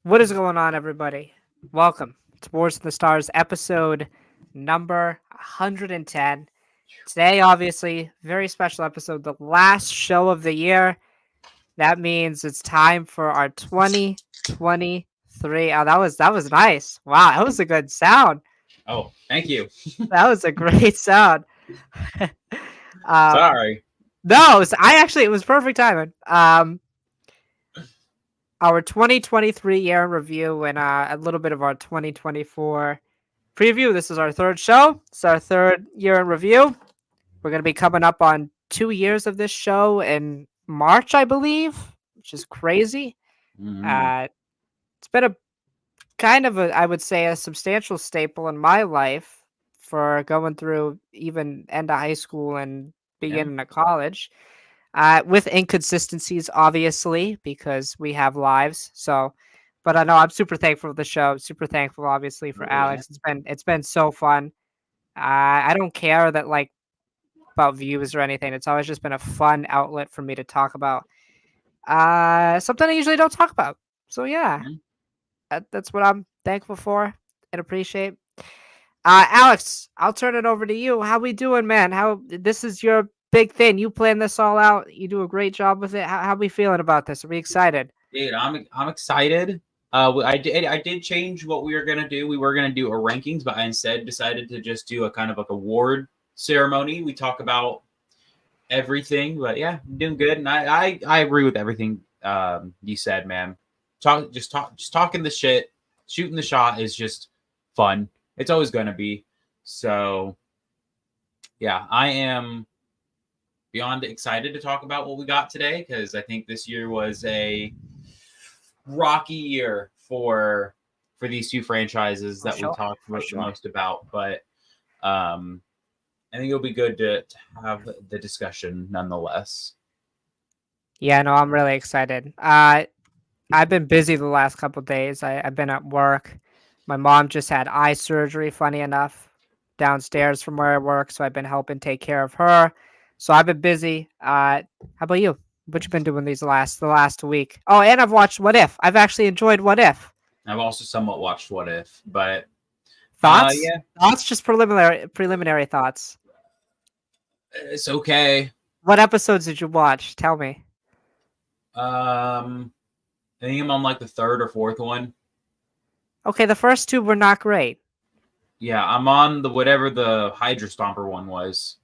What is going on, everybody? Welcome to Wars in the Stars, episode number 110. Today, obviously, very special episode, the last show of the year. That means it's time for our 2023. Oh, that was nice. Wow, that was a good sound. Oh, thank you. That was a great sound. um, Sorry. no, it was perfect timing. Our 2023 year in review and a little bit of our 2024 preview. This is our third show. It's our third year in review. We're going to be coming up on 2 years of this show in March, I believe, which is crazy. Mhm. It's been a kind of I would say, a substantial staple in my life for going through even end of high school and Yeah. beginning of college. With inconsistencies, obviously, because we have lives. So, but I know I'm super thankful for the show. Super thankful, obviously, for Absolutely, yeah. Alex. It's been so fun. I don't care that like about views or anything. It's always just been a fun outlet for me to talk about. Something I usually don't talk about. So yeah, Mhm. that's what I'm thankful for and appreciate. Alex, I'll turn it over to you. How we doing, man? How this is your big thing? You plan this all out. You do a great job with it. How we feeling about this? Are we excited? Dude, I'm excited. I did change what we were gonna do. We were gonna do a rankings, but I instead decided to just do a kind of like award ceremony. We talk about everything, but yeah, I'm doing good. And I agree with everything you said, man. Just talking the shit, shooting the shot is just fun. It's always gonna be. So yeah, I am beyond excited to talk about what we got today because I think this year was a rocky year for these two franchises For that we sure, talked for the sure. most about. But um, I think it'll be good to have the discussion nonetheless. Yeah, no, I'm really excited. I've been busy the last couple days. I've been at work. My mom just had eye surgery, funny enough, downstairs from where I work. So I've been helping take care of her. So I've been busy. How about you? What you been doing the last week? Oh, and I've watched What If. I've actually enjoyed What If. I've also somewhat watched What If, but Thoughts? yeah, Thoughts? Just preliminary thoughts. it's okay. What episodes did you watch? Tell me. I think I'm on like the third or fourth one. Okay, the first two were not great. Yeah, I'm on the whatever the Hydra Stomper one was.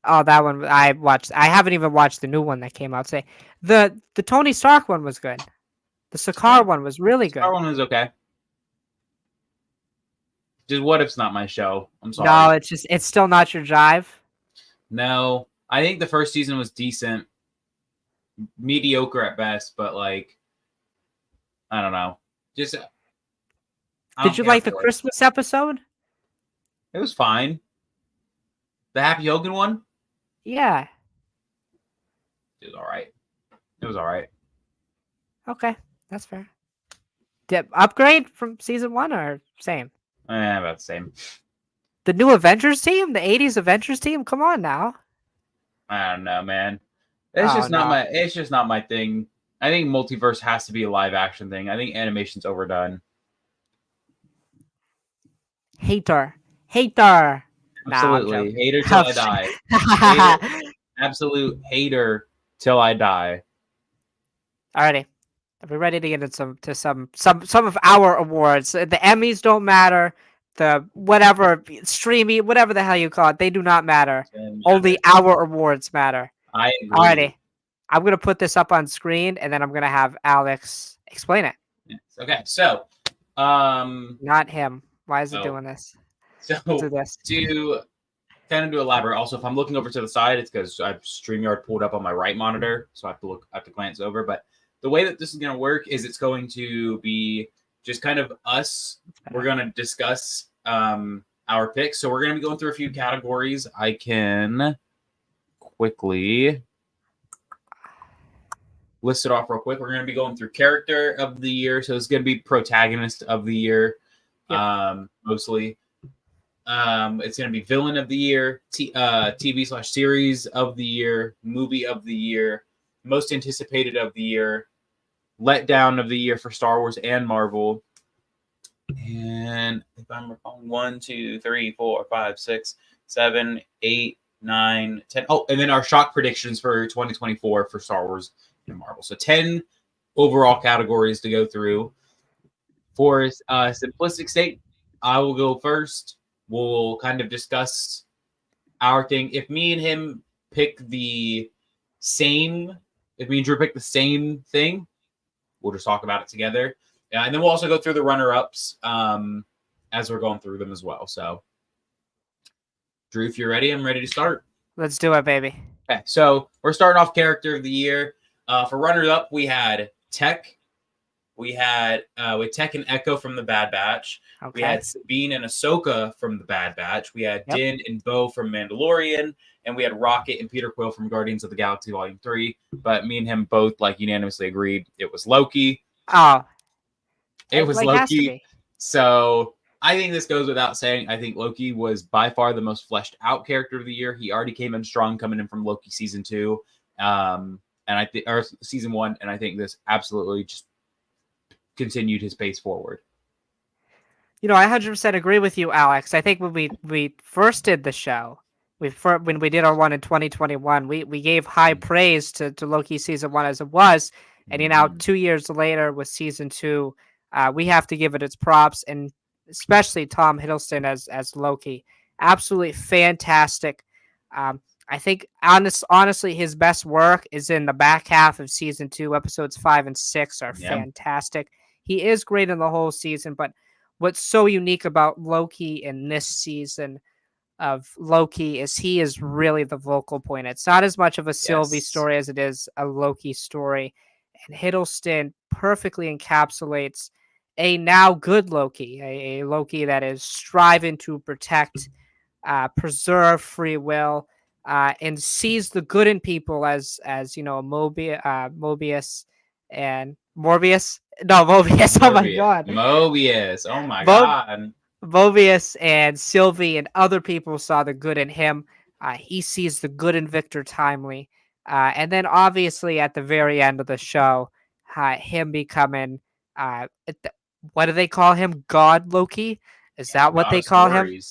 Oh, that one I watched. I haven't even watched the new one that came out today. The Tony Stark one was good. The Yeah, Sakaar one was really Star good. one was okay. Just What If's not my show. I'm No, sorry. it's still not your jive. No, I think the first season was decent, mediocre at best, but like I don't know, just I Did don't you care like the for it. Christmas episode? It was fine. The Happy Hogan one, Yeah. it was all right. It was all right. Okay, that's fair. Did upgrade from season one or same? About the same. The new Avengers team, the '80s Avengers team. Come on now. I don't know, man. It's Oh just not no, my. It's just not my thing. I think multiverse has to be a live action thing. I think animation's overdone. hater, hater. Nah, I'm Absolutely, joking. hater till I'm I die. Hater, joking. absolute hater till I die. Alrighty. Are we ready to get into some of our awards? The Emmys don't matter. The whatever streamy, whatever the hell you call it, they do not matter. Doesn't Only matter. our awards matter. I Alrighty. agree. I'm gonna put this up on screen and then I'm gonna have Alex explain it. Yes. Okay, so um, Not him. Why is it oh, doing this? Let's do so this. to kind of to elaborate, also if I'm looking over to the side, it's because I have StreamYard pulled up on my right monitor, so I have to glance over. But the way that this is going to work is it's going to be just kind of us. We're going to discuss our picks. So we're going to be going through a few categories. I can quickly list it off real quick. We're going to be going through character of the year. So it's going to be protagonist of the year, Yep. mostly. It's going to be villain of the year, TV/series of the year, movie of the year, most anticipated of the year, letdown of the year for Star Wars and Marvel. And if I'm recalling, 1, 2, 3, 4, 5, 6, 7, 8, 9, 10. Oh, and then our shock predictions for 2024 for Star Wars and Marvel. So 10 overall categories to go through. For simplistic sake, I will go first. We'll kind of discuss our thing. If me and him pick the same, if me and Drew pick the same thing, we'll just talk about it together. And then we'll also go through the runner-ups as we're going through them as well. So, Drew, if you're ready, I'm ready to start. Let's do it, baby. Okay, so we're starting off character of the year. For runner-up, we had Tech. We had with Tech and Echo from the Bad Batch. Okay. We had Sabine and Ahsoka from the Bad Batch. We had Yep. Din and Bo from Mandalorian. And we had Rocket and Peter Quill from Guardians of the Galaxy Volume 3. But me and him both unanimously agreed it was Loki. Oh, It was has to Loki. be. So I think this goes without saying. I think Loki was by far the most fleshed out character of the year. He already came in strong coming in from Loki season 2. And I think or season 1. And I think this absolutely just continued his pace forward. You know, I 100% agree with you, Alex. I think when we first did the show, when we did our one in 2021, we gave high praise to Loki season 1 as it was, and you know, 2 years later with season 2, we have to give it its props, and especially Tom Hiddleston as Loki, absolutely fantastic. I think honestly, his best work is in the back half of season 2. Episodes 5 and 6 are fantastic. He is great in the whole season, but what's so unique about Loki in this season of Loki is he is really the vocal point. It's not as much of a Sylvie story as it is a Loki story. And Hiddleston perfectly encapsulates a now good Loki, a Loki that is striving to protect, preserve free will, and sees the good in people as you know, Mobius and Morbius. No, Mobius. Oh my god. Mobius. Oh my god. Mobius and Sylvie and other people saw the good in him. He sees the good in Victor Timely. And then obviously at the very end of the show, him becoming what do they call him? God Loki? Is that what they call him?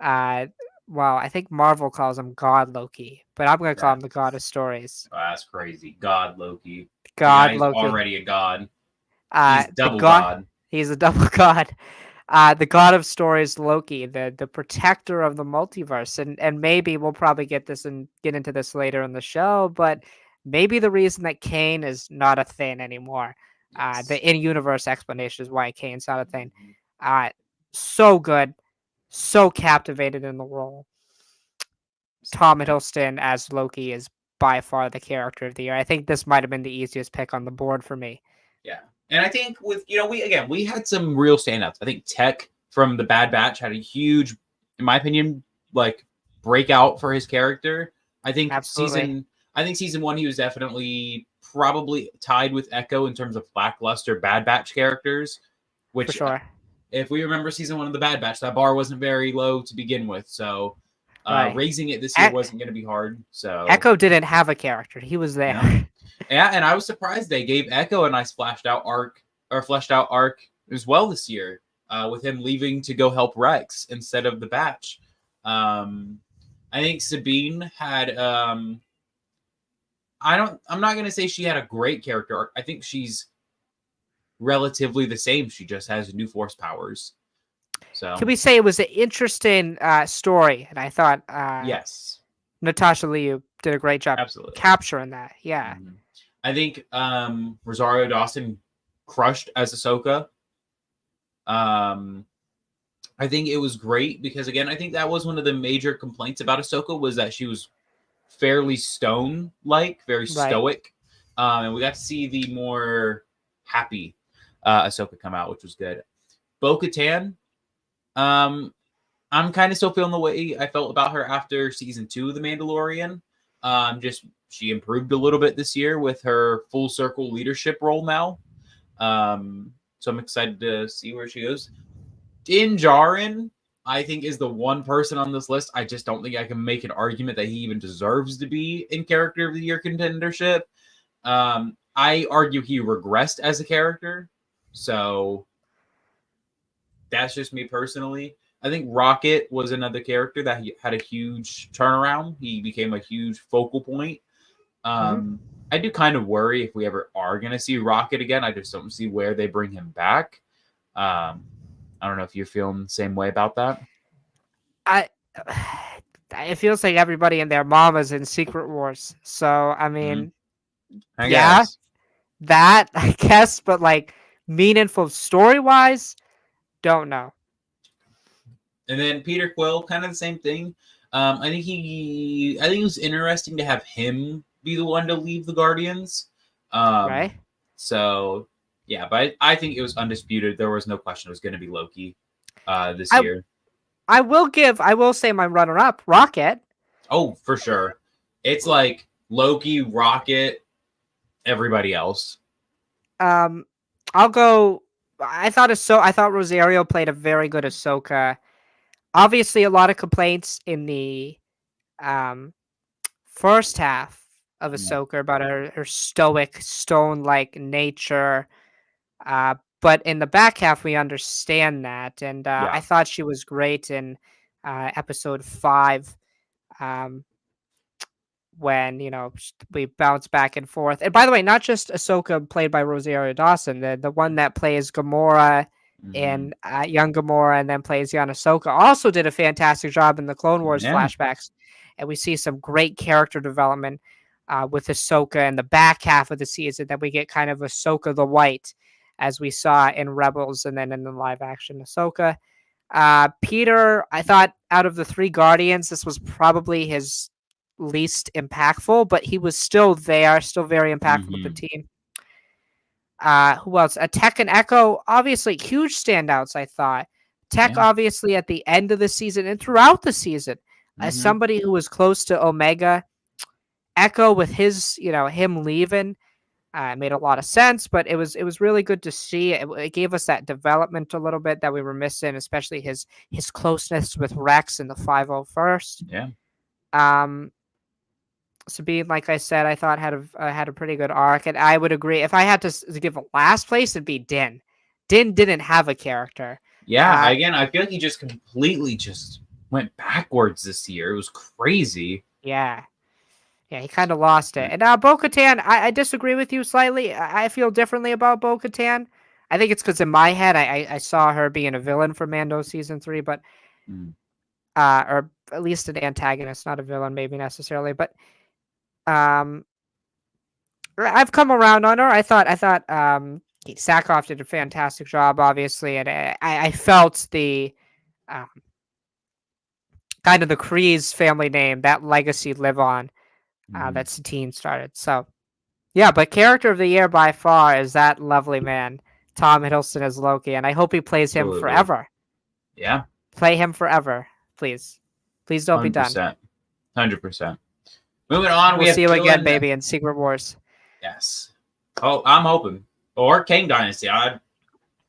Well, I think Marvel calls him God Loki, but I'm going to call him the God of Stories. Oh, that's crazy. God Loki. God Loki. Already a god. He's double god. He's a double god. The God of Stories, Loki, the protector of the multiverse, and maybe we'll probably get into this later in the show, but maybe the reason that Kane is not a thing anymore, the in-universe explanation is why Kane's not a thing. So good, so captivated in the role. Tom Hiddleston as Loki is by far the character of the year. I think this might have been the easiest pick on the board for me. Yeah. And I think with, we had some real standouts. I think Tech from the Bad Batch had a huge, in my opinion, breakout for his character. I think season 1, he was definitely probably tied with Echo in terms of lackluster Bad Batch characters, which for sure. If we remember season 1 of the Bad Batch, that bar wasn't very low to begin with. So raising it this year wasn't going to be hard. So Echo didn't have a character. He was there. No. Yeah, and I was surprised they gave Echo a nice fleshed out arc as well this year, with him leaving to go help Rex instead of the Batch. I think Sabine had I'm not gonna say she had a great character arc. I think she's relatively the same. She just has new force powers. So can we say it was an interesting story? And I thought yes, Natasha Liu did a great job capturing that. Yeah. Mm-hmm. I think Rosario Dawson crushed as Ahsoka. I think it was great because, again, I think that was one of the major complaints about Ahsoka was that she was fairly stone-like, very stoic. And we got to see the more happy Ahsoka come out, which was good. Bo-Katan, I'm kind of still feeling the way I felt about her after season 2 of The Mandalorian. She improved a little bit this year with her full circle leadership role now. So I'm excited to see where she goes. Din Djarin, I think, is the one person on this list. I just don't think I can make an argument that he even deserves to be in character of the year contendership. I argue he regressed as a character. So that's just me personally. I think Rocket was another character that he had a huge turnaround. He became a huge focal point. Mhm. I do kind of worry if we ever are going to see Rocket again. I just don't see where they bring him back. I don't know if you're feeling the same way about that. I it feels like everybody and their mama's in Secret Wars. So I Mhm. mean, I yeah, guess. that I guess, but like meaningful story wise, don't know. And then Peter Quill, kind of the same thing. I think it was interesting to have him be the one to leave the Guardians. Right? So yeah, but I think it was undisputed. There was no question it was going to be Loki this I year. I will say my runner up, Rocket. Oh, for sure. It's like Loki, Rocket, everybody else. Um, I'll go. I thought Rosario played a very good Ahsoka. Obviously, a lot of complaints in the um first half of Mm, Ahsoka about her stoic, stone like nature. But in the back half, we understand that, and I yeah, thought she was great in episode 5. Um, when we bounce back and forth. And by the way, not just Ahsoka played by Rosario Dawson, the one that plays Gamora hmm, and young Gamora, and then plays young Ahsoka, also did a fantastic job in the Clone Wars yeah, flashbacks. And we see some great character development with Ahsoka in the back half of the season. That we get kind of Ahsoka the White, as we saw in Rebels, and then in the live action Ahsoka. Peter, I thought out of the 3 Guardians, this was probably his least impactful, but he was still there, still very impactful with the hmm, team. Who else? Tech and Echo, obviously huge standouts, I thought. Tech, yeah, obviously, at the end of the season and throughout the season, as hmm, somebody who was close to Omega. Echo with his, him leaving, made a lot of sense, but it was really good to see. It gave us that development a little bit that we were missing, especially his closeness with Rex in the 501st. yeah, Um, Sabine, like I said, I thought had a pretty good arc, and I would agree. If I had to give a last place, it'd be Din. Din didn't have a character. yeah. Uh, Again, I feel like he just completely just went backwards this year. It was crazy. yeah, yeah, he kind of lost it. And Bo-Katan, I disagree with you slightly. I feel differently about Bo-Katan. I think it's because in my head, I saw her being a villain for Mando season 3, but Mm, or at least an antagonist, not a villain, maybe necessarily. But um, I've come around on her. I thought Sackhoff did a fantastic job, obviously, and I felt the um, kind of the Kreese family name, that legacy live on mhm. that Satine started. So yeah, but character of the year by far is that lovely man, Tom Hiddleston as Loki, and I hope he plays him Absolutely. forever. Yeah, Play him forever, please. Please don't be done. 100%. 100%. Moving on, we We'll have see you again, villain. baby, in Secret Wars. Yes. Oh, I'm hoping. Or Kang Dynasty.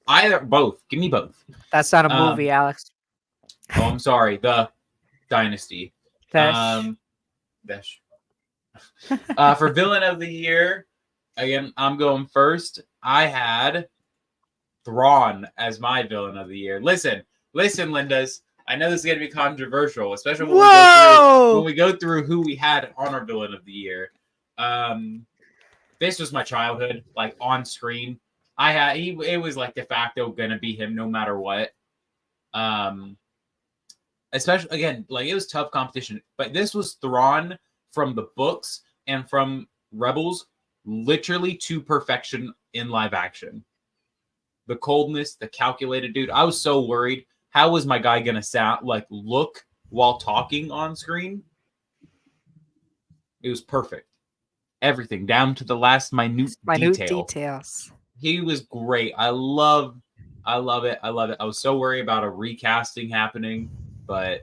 Either both. Give me both. That's not a Um, movie, Alex. oh, I'm sorry. The Dynasty. That's Besh. For villain of the year, again, I'm going first. I had Thrawn as my villain of the year. Listen, Lindas. I know this is gonna be controversial, especially when whoa. we go through who we had on our villain of the year. Um, this was my childhood, like on screen. It was like de facto gonna be him no matter what. Um, especially again, like it was tough competition, but this was Thrawn from the books and from Rebels, literally to perfection in live action. The coldness, the calculated dude. I was so worried. How was my guy gonna look while talking on screen? It was perfect. Everything down to the last minute Minute detail. details. He was great. I love it. I love it. I was so worried about a recasting happening, but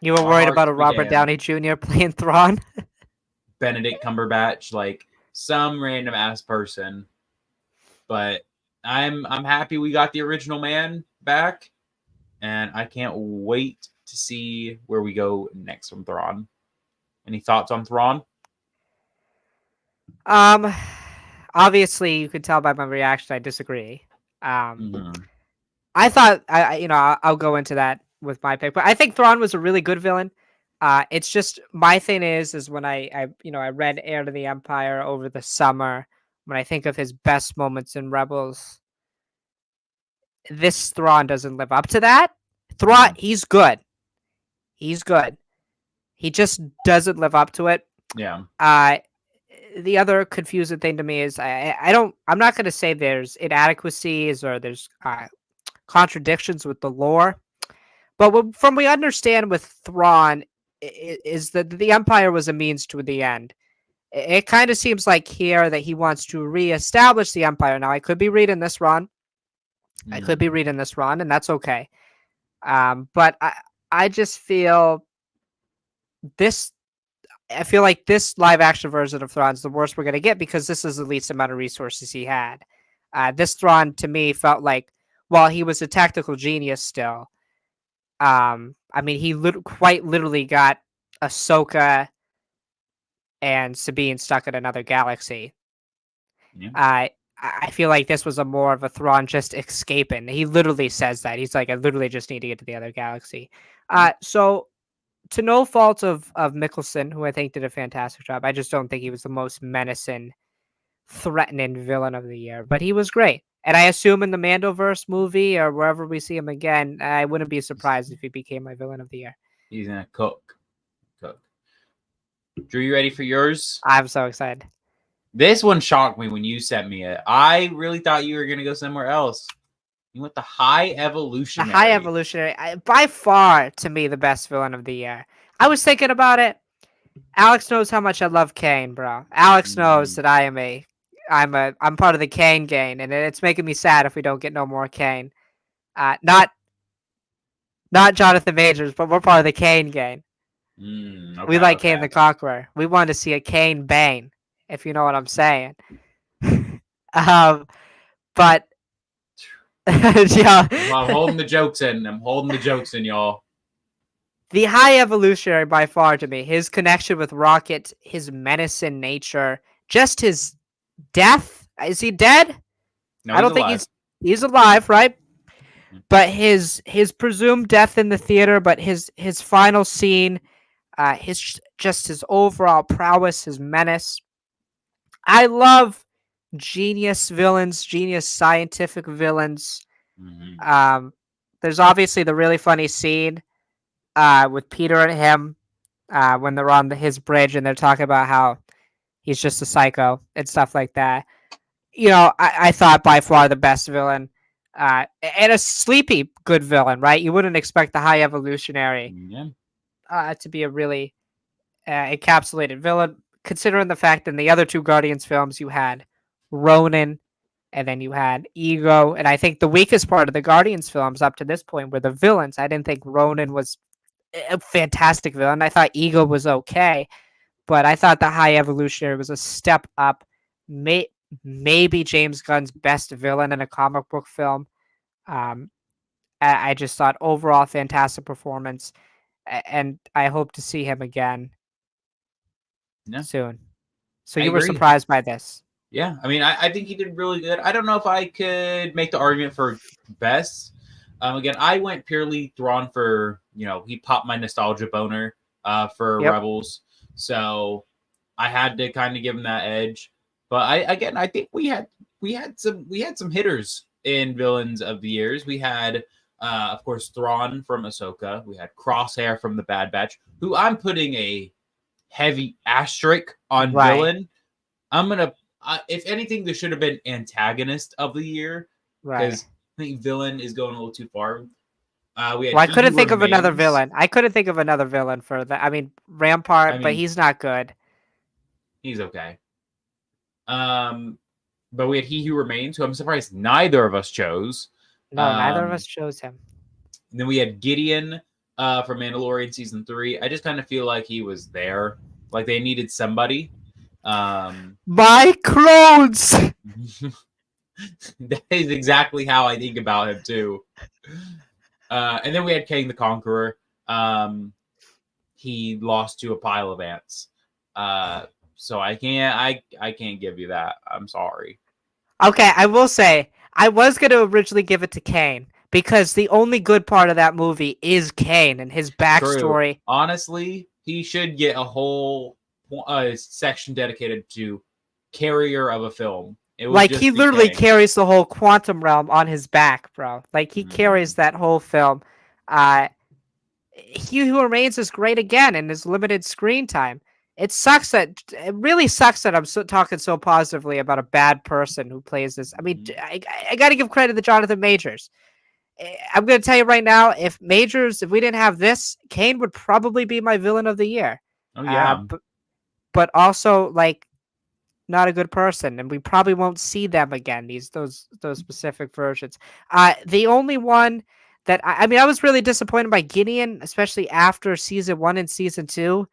You were our worried hearts about a be Robert damned. Downey Jr. playing Thrawn? Benedict Cumberbatch, like some random ass person. But I'm happy we got the original man back, and I can't wait to see where we go next from Thrawn. Any thoughts on Thrawn? Um, obviously you could tell by my reaction I disagree. Mhm. I thought I'll go into that with my pick, but I think Thrawn was a really good villain. It's just my thing is when I read Heir to the Empire over the summer. When I think of his best moments in Rebels, this Thrawn doesn't live up to that. Thrawn, Mhm. he's good. He's good. He just doesn't live up to it. Yeah. Uh, the other confusing thing to me is I'm not going to say there's inadequacies or there's contradictions with the lore, but from we understand with Thrawn is that the Empire was a means to the end. It kind of seems like here that he wants to reestablish the Empire. Now I could be reading this wrong. I could Mhm. be reading this wrong, and that's okay. But I just feel this I feel like this live action version of Thrawn's the worst we're gonna get because this is the least amount of resources he had. This Thrawn to me felt like, while he was a tactical genius still, I mean he quite literally got Ahsoka and Sabine stuck in another galaxy. Yeah. I feel like this was a more of a Thrawn just escaping. He literally says that he's like, I literally just need to get to the other galaxy. So to no fault of Mickelson, who I think did a fantastic job. I just don't think he was the most menacing, threatening villain of the year, but he was great. And I assume in the Mandoverse movie or wherever we see him again, I wouldn't be surprised if he became my villain of the year. He's gonna cook. Cook. Drew, you ready for yours? I'm so excited. This one shocked me when you sent me it. I really thought you were gonna go somewhere else. You went the High The Evolutionary. High Evolutionary, by far to me the best villain of the year. I was thinking about it. Alex knows how much I love Kane, bro. Alex knows that I'm part of the Kane gang, and it's making me sad if we don't get no more Kane. Not Jonathan Majors, but we're part of the Kane gang. We like Kane the Conqueror. We want to see a Kane Bane, if you know what I'm saying. But yeah, I'm holding the jokes in. I'm holding the jokes in, y'all. the High Evolutionary by far to me. His connection with Rocket, his menacing nature, just his death. Is he dead? No, I he's don't think alive. he's alive, right? But his presumed death in the theater, but his final scene, his overall prowess, his menace. I love genius villains, genius scientific villains. Mhm. Um, there's obviously the really funny scene with Peter and him when they're on his bridge and they're talking about how he's just a psycho and stuff like that. I thought by far the best villain, and a sleepy good villain, right? You wouldn't expect the High Evolutionary Yeah. to be a really encapsulated villain, considering the fact that in the other two Guardians films you had Ronan and then you had Ego, and I think the weakest part of the Guardians films up to this point were the villains. I didn't think Ronan was a fantastic villain. I thought Ego was okay, but I thought the High Evolutionary was a step up. Maybe James Gunn's best villain in a comic book film. Um, I just thought overall fantastic performance, and I hope to see him again Yeah. soon. So I you were agree. surprised by this? Yeah. I mean, I think he did really good. I don't know if I could make the argument for best. Again, I went purely Thrawn for, he popped my nostalgia boner for Yep. Rebels. So I had to kind of give him that edge. But I think we had some hitters in villains of the years. We had of course Thrawn from Ahsoka. We had Crosshair from the Bad Batch, who I'm putting a heavy asterisk on Right. villain. I'm gonna if anything, there should have been antagonist of the year Right. because I think villain is going a little too far. We had Well, I He couldn't Who think of another Remains. villain. I couldn't think of another villain for that. I mean, Rampart, I but mean, he's not good. he's okay. But we had He Who Remains, who I'm surprised neither of us chose. No, neither of us chose him. And then we had Gideon from Mandalorian season 3. I just kind of feel like he was there, like they needed somebody. My clothes. That is exactly how I think about him too. And then we had Kang the Conqueror. He lost to a pile of ants. So I can't give you that. I'm sorry. Okay, I will say I was going to originally give it to Kane because the only good part of that movie is Kane and his True. backstory. Honestly, he should get a whole section dedicated to carrier of a film. It would Like just he be literally Kang. carries the whole quantum realm on his back, bro. Like he carries that whole film. He Who Remains is great again in his limited screen time. It really sucks that I'm talking so positively about a bad person who plays this. I mean, I got to give credit to Jonathan Majors. I'm going to tell you right now, if we didn't have this, Kane would probably be my villain of the year. Oh yeah. But also like not a good person, and we probably won't see them again. Those specific versions. The only one that I mean, I was really disappointed by Gideon, especially after season 1 and season 2.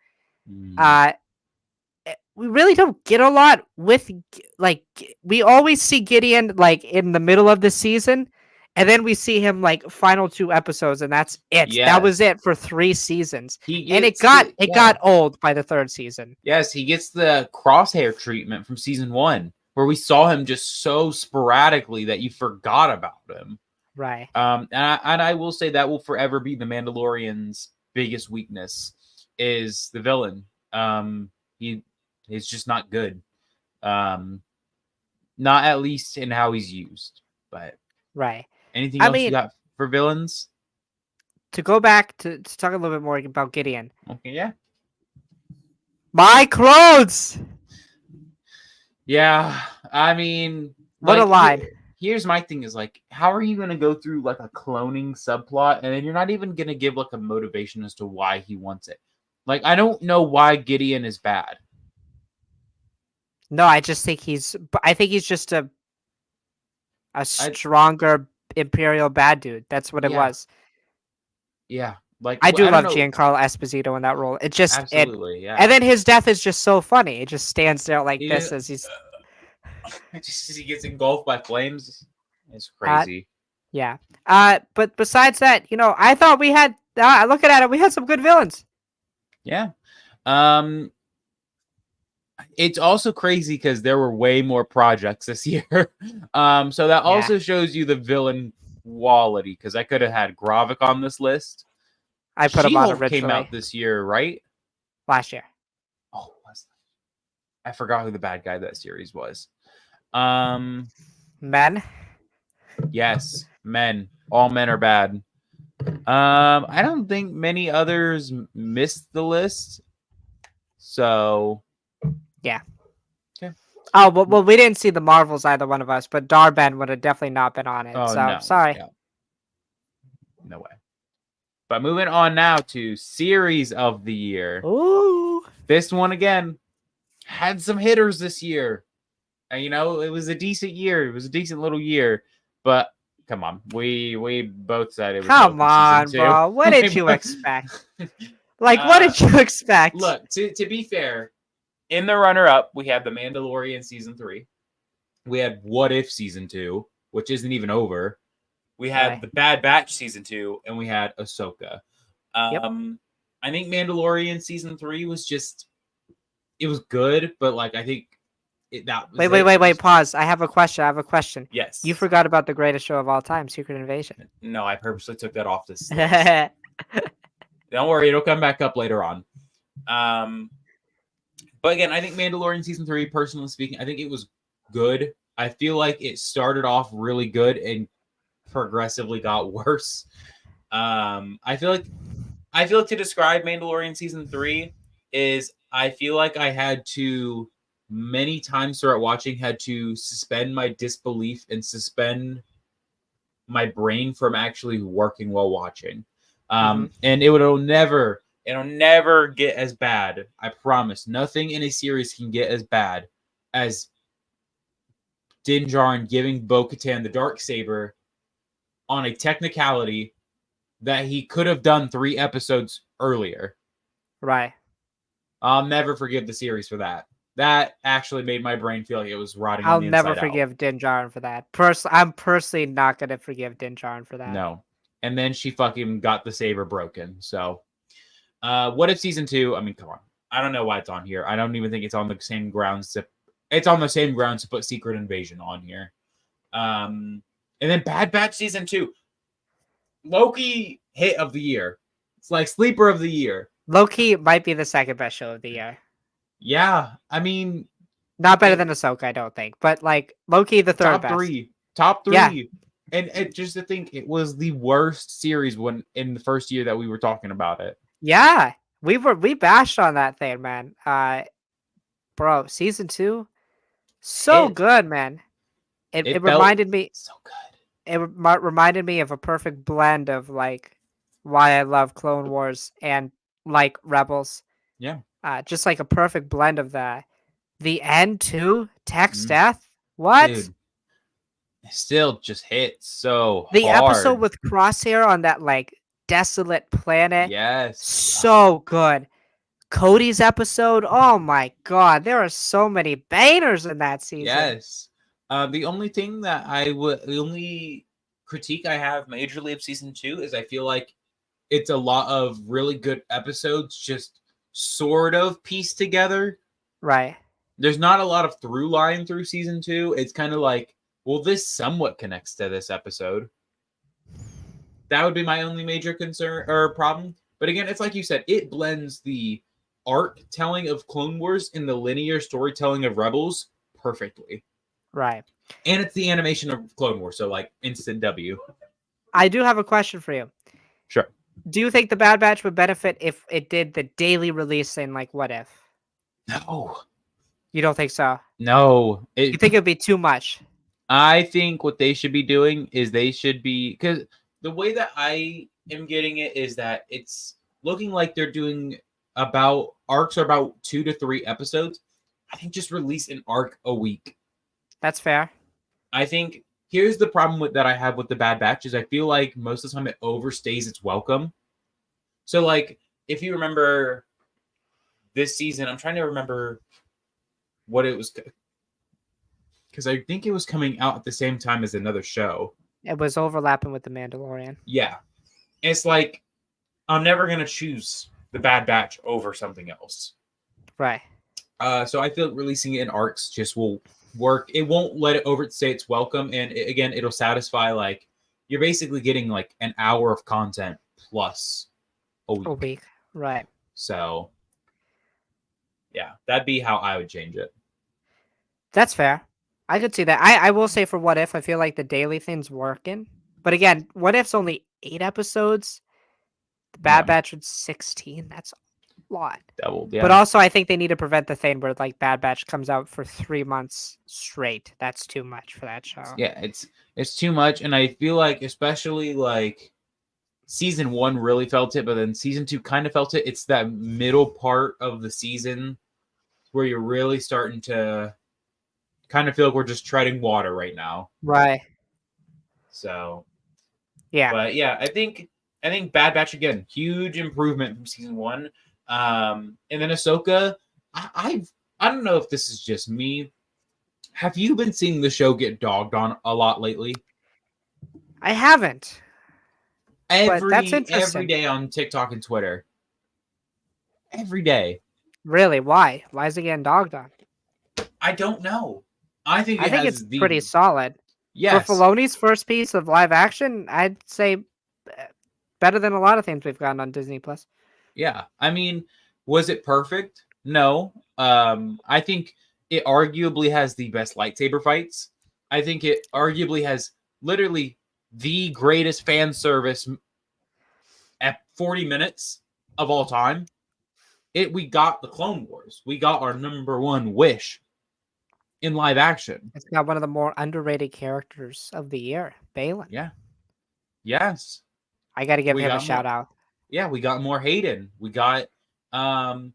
We really don't get a lot with we always see Gideon like in the middle of the season, and then we see him like final 2 episodes, and that's it. That was it for 3 seasons, and it got old by the 3rd season. Yes, he gets the crosshair treatment from season 1, where we saw him just so sporadically that you forgot about him. Right. And I will say that will forever be the Mandalorian's biggest weakness is the villain. He's just not good. Not at least in how he's used. But right. Anything else you got for villains? To go back to talk a little bit more about Gideon. Okay, yeah. My clothes. Yeah, I mean, what a line. Here's my thing is like, how are you going to go through like a cloning subplot and then you're not even going to give like a motivation as to why he wants it? Like, I don't know why Gideon is bad. No, I just think he's just a stronger Imperial bad dude. That's what it was. Yeah. Like I love Giancarlo Esposito in that role. It just absolutely, yeah. And then his death is just so funny. It just stands there like this as he's he gets engulfed by flames. It's crazy. Yeah. But besides that, I thought we had looking at it, we had some good villains. Yeah. It's also crazy because there were way more projects this year. So that also shows you the villain quality, because I could have had Gravik on this list. I put him on originally. Came out this year, right? Last year. Oh, I forgot who the bad guy of that series was. Men. Yes, men. All men are bad. I don't think many others missed the list. So, yeah. Okay. Oh, well, we didn't see the Marvels, either one of us, but Dar-Benn would have definitely not been on it. Oh, so, no. sorry. Yeah. No way. But moving on now to series of the year. Ooh. This one, again, had some hitters this year. And, it was a decent year. It was a decent little year. But, come on. We both said it was come on, bro. What did you expect? What did you expect? Look, to be fair, in the runner-up, we had The Mandalorian Season 3. We had What If Season 2, which isn't even over. We had The Bad Batch Season 2, and we had Ahsoka. Yep. I think Mandalorian Season 3 was just... It was good, but, I think... Wait, pause. I have a question. Yes. You forgot about the greatest show of all time, Secret Invasion. No, I purposely took that off this list. Don't worry, it'll come back up later on. But again, I think Mandalorian Season 3, personally speaking, I think it was good. I feel like it started off really good and progressively got worse. I feel like to describe Mandalorian Season 3 is I feel like I had to many times throughout watching had to suspend my disbelief and suspend my brain from actually working while watching. And it'll never get as bad. I promise. Nothing in a series can get as bad as Din Djarin giving Bo-Katan the Darksaber on a technicality that he could have done 3 episodes earlier. Right. I'll never forgive the series for that. That actually made my brain feel like it was rotting on the inside out. I'll never forgive Din Djarin for that. I'm personally not going to forgive Din Djarin for that. No. And then she fucking got the saber broken. So, What If Season 2? I mean, come on. I don't know why it's on here. I don't even think it's on the same grounds it's on the same grounds to put Secret Invasion on here. And then Bad Batch season 2. Loki hit of the year. It's like sleeper of the year. Loki might be the second best show of the year. Yeah, I mean, Not better than Ahsoka, I don't think, but like Loki, the third best. Top three. Yeah. And just to think, it was the worst series when in the first year that we were talking about it. Yeah, we bashed on that thing, man. Bro, season 2, so good, man. It reminded me so good. It reminded me of a perfect blend of like why I love Clone Wars and like Rebels. Yeah. Just like a perfect blend of that. The end too, Tech's death. What? Dude, it still just hit so the hard. episode with Crosshair on that like desolate planet. Yes. So good. Cody's episode. Oh my god, there are so many bangers in that season. Yes. The only thing that the only critique I have majorly of season 2 is I feel like it's a lot of really good episodes just sort of pieced together. Right. There's not a lot of through line through season 2. It's kind of like, well, this somewhat connects to this episode. That would be my only major concern or problem. But again, it's like you said, it blends the arc telling of Clone Wars and the linear storytelling of Rebels perfectly. Right. And it's the animation of Clone Wars, so like instant W. I do have a question for you. Sure. Do you think the Bad Batch would benefit if it did the daily release in like What If? No. You don't think so? No. You think it would be too much? I think what they should be doing is they should be, because the way that I am getting it is that it's looking like they're doing about arcs are about 2 to 3 episodes. I think just release an arc a week. That's fair. I think here's the problem that I have with the Bad Batch is I feel like most of the time it overstays its welcome. So like if you remember this season, I'm trying to remember what it was, because I think it was coming out at the same time as another show. It was overlapping with The Mandalorian. Yeah. It's like, I'm never going to choose the Bad Batch over something else. Right. So I feel releasing it in arcs just will work. It won't let it overstay its welcome. And again, it'll satisfy, like, you're basically getting like an hour of content plus a week. A week. Right. So, yeah, that'd be how I would change it. That's fair. I could see that. I will say for What If, I feel like the daily thing's working. But again, What If's only 8 episodes. The Bad Batch was 16. That's a lot. Doubled, yeah. But also, I think they need to prevent the thing where like Bad Batch comes out for 3 months straight. That's too much for that show. Yeah, it's too much, and I feel like especially like season 1 really felt it, but then season 2 kind of felt it. It's that middle part of the season where you're really starting to kind of feel like we're just treading water right now. Right. So, yeah. But yeah, I think Bad Batch again, huge improvement from season 1. And then Ahsoka, I don't know if this is just me. Have you been seeing the show get dogged on a lot lately? I haven't. Every interesting. day on TikTok and Twitter. Every day. Really? Why? Why is it getting dogged on? I don't know. I think it's pretty solid. Yes. For Filoni's first piece of live action, I'd say better than a lot of things we've gotten on Disney Plus. Yeah. I mean, was it perfect? No. I think it arguably has the best lightsaber fights. I think it arguably has literally the greatest fan service at 40 minutes of all time. We got the Clone Wars. We got our number one wish in live action. It's got one of the more underrated characters of the year, Baylan. Yeah. Yes. I got to give him a shout out. Yeah, we got more Hayden. We got I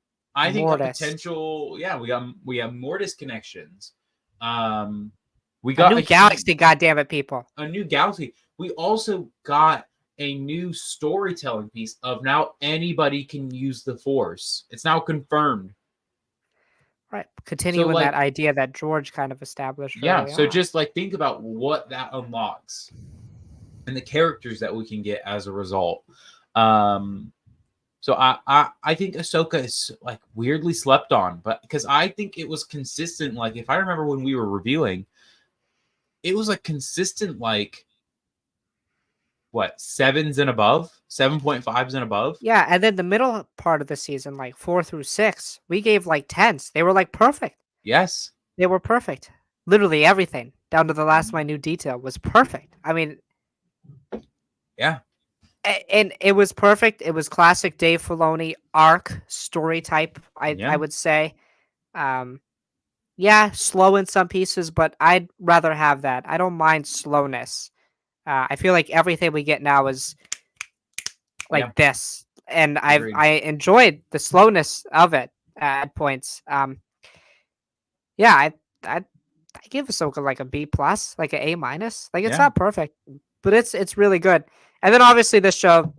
think a potential. Yeah, we have Mortis connections. We got a new galaxy. Goddamn it, people! A new galaxy. We also got a new storytelling piece of now anybody can use the Force. It's now confirmed. Right, continuing that idea that George kind of established. Yeah, so just like think about what that unlocks, and the characters that we can get as a result. So I think Ahsoka is like weirdly slept on, but because I think it was consistent. Like if I remember when we were reviewing, it was like consistent, like what, sevens and above, 7.5s and above. Yeah, and then the middle part of the season, like 4 through 6, we gave like 10s. They were like perfect. Yes. They were perfect. Literally everything, down to the last Mhm. minute detail, was perfect. I mean, Yeah. and it was perfect. It was classic Dave Filoni arc story type. I Yeah. would say, um, yeah, slow in some pieces, but I'd rather have that. I don't mind slowness. I feel like everything we get now is Yeah. like this, and Agreed. I enjoyed the slowness of it at points. Yeah, I I give Ahsoka like a B plus, like a A minus. Like it's Yeah. not perfect, but it's really good. And then obviously this show,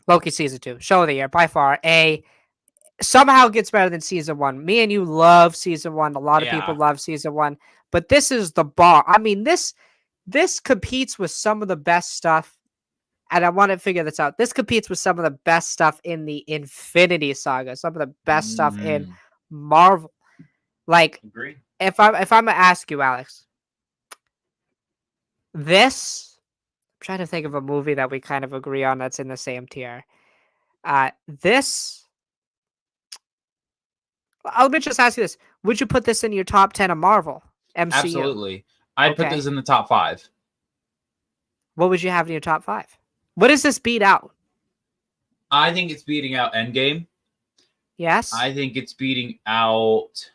Loki season 2, show of the year by far. Somehow gets better than season 1. Me and you love season 1. A lot of people Yeah. love season 1, but this is the bar. I mean, this competes with some of the best stuff. And I want to figure this out. This competes with some of the best stuff in the Infinity Saga, some of the best stuff in Mhm. Marvel. Like, Agreed. if I'm gonna ask you, Alex, this, I'm trying to think of a movie that we kind of agree on that's in the same tier. This, let me just ask you this: would you put this in your top 10 of Marvel MCU? Absolutely. I'd put Okay, this in the top 5. what would you have in your top 5? What does this beat out? I think it's beating out Endgame. Yes, I think it's beating out.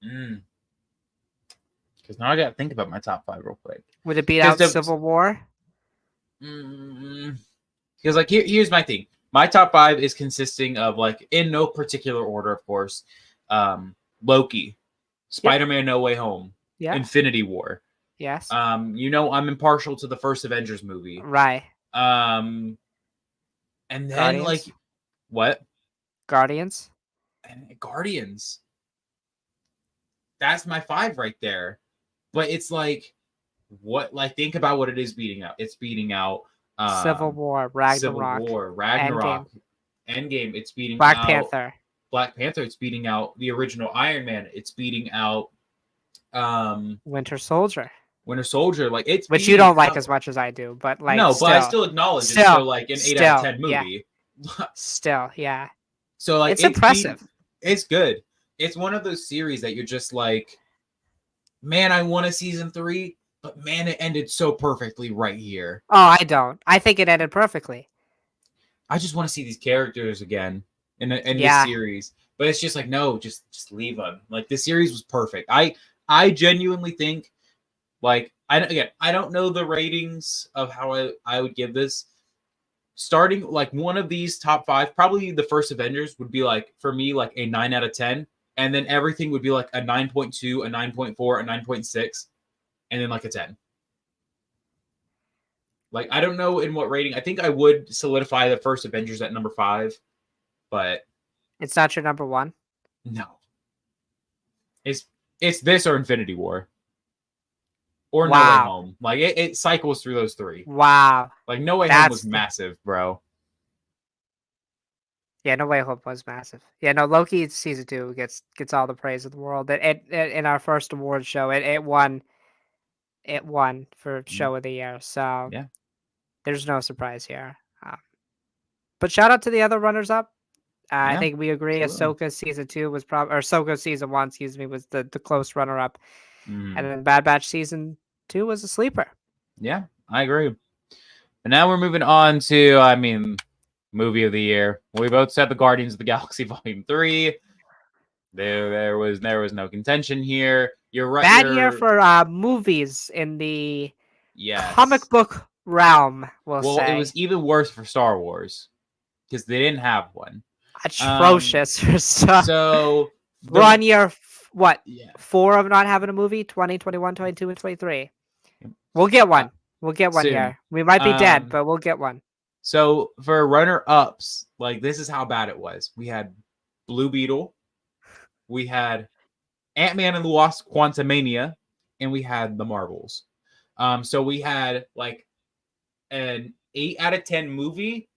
Because now I got to think about my top 5 real quick. would it beat Because out Civil War? Because like here's my thing. My top 5 is consisting of, like, in no particular order, of course. Loki, Spider-Man: No Way Home, Yeah. Infinity War. Yes. I'm impartial to the first Avengers movie. Right. And then Guardians. like what? Guardians. And Guardians. That's my 5 right there. But it's like, what? Like, think about what it is beating out. It's beating out Civil War. Civil Ragnarok. War, Ragnarok, Endgame. Endgame. It's beating Black out Panther. Black Panther. It's beating out the original Iron Man. It's beating out Winter Soldier. Winter Soldier. Like, it's Which you beating don't like out. as much as I do, but like No, but I still. still acknowledge it's Still. still like an 8 out of 10 Yeah. movie. Still. Yeah. So like It's impressive. It's good. It's one of those series that you're just like, man, I want a season 3, but man, it ended so perfectly right here. Oh, I don't. I think it ended perfectly. I just want to see these characters again in this Yeah. series. But it's just like, no, just leave them. Like, this series was perfect. I genuinely think, like, I don't know the ratings of how I would give this. Starting like one of these top 5, probably the first Avengers would be like, for me, like a 9 out of 10, and then everything would be like a 9.2, a 9.4, a 9.6, and then like a 10. Like, I don't know in what rating. I think I would solidify the first Avengers at number 5, but It's not your number 1. no. It's this or Infinity War. Or No Way Wow. Home. Like, it cycles through those 3. Wow. Like, No Way Home was massive, bro. Yeah, No Way Home was massive. Yeah, no, Loki season 2 gets all the praise of the world. It in our first award show, it won. It won for show of the year. So Yeah. there's no surprise here. But shout out to the other runners up. I Yeah, think we agree. absolutely. Ahsoka season 2 was probably, or Ahsoka season 1, excuse me, was the close runner up, Mhm. and then Bad Batch season 2 was a sleeper. Yeah, I agree. But now we're moving on to, movie of the year. We both said the Guardians of the Galaxy Volume 3. There was no contention here. You're right. Bad year for movies in the comic book realm. Well, say it was even worse for Star Wars because they didn't have one. Atrocious for stuff. So we're on year what? Yeah. 4 of not having a movie. 20, 21, 22, and 23. We'll get one. We'll get one soon. here. We might be dead, but we'll get one. So for runner-ups, like, this is how bad it was. We had Blue Beetle, we had Ant-Man and the Wasp: Quantumania, and we had The Marvels. So we had like an 8 out of 10 movie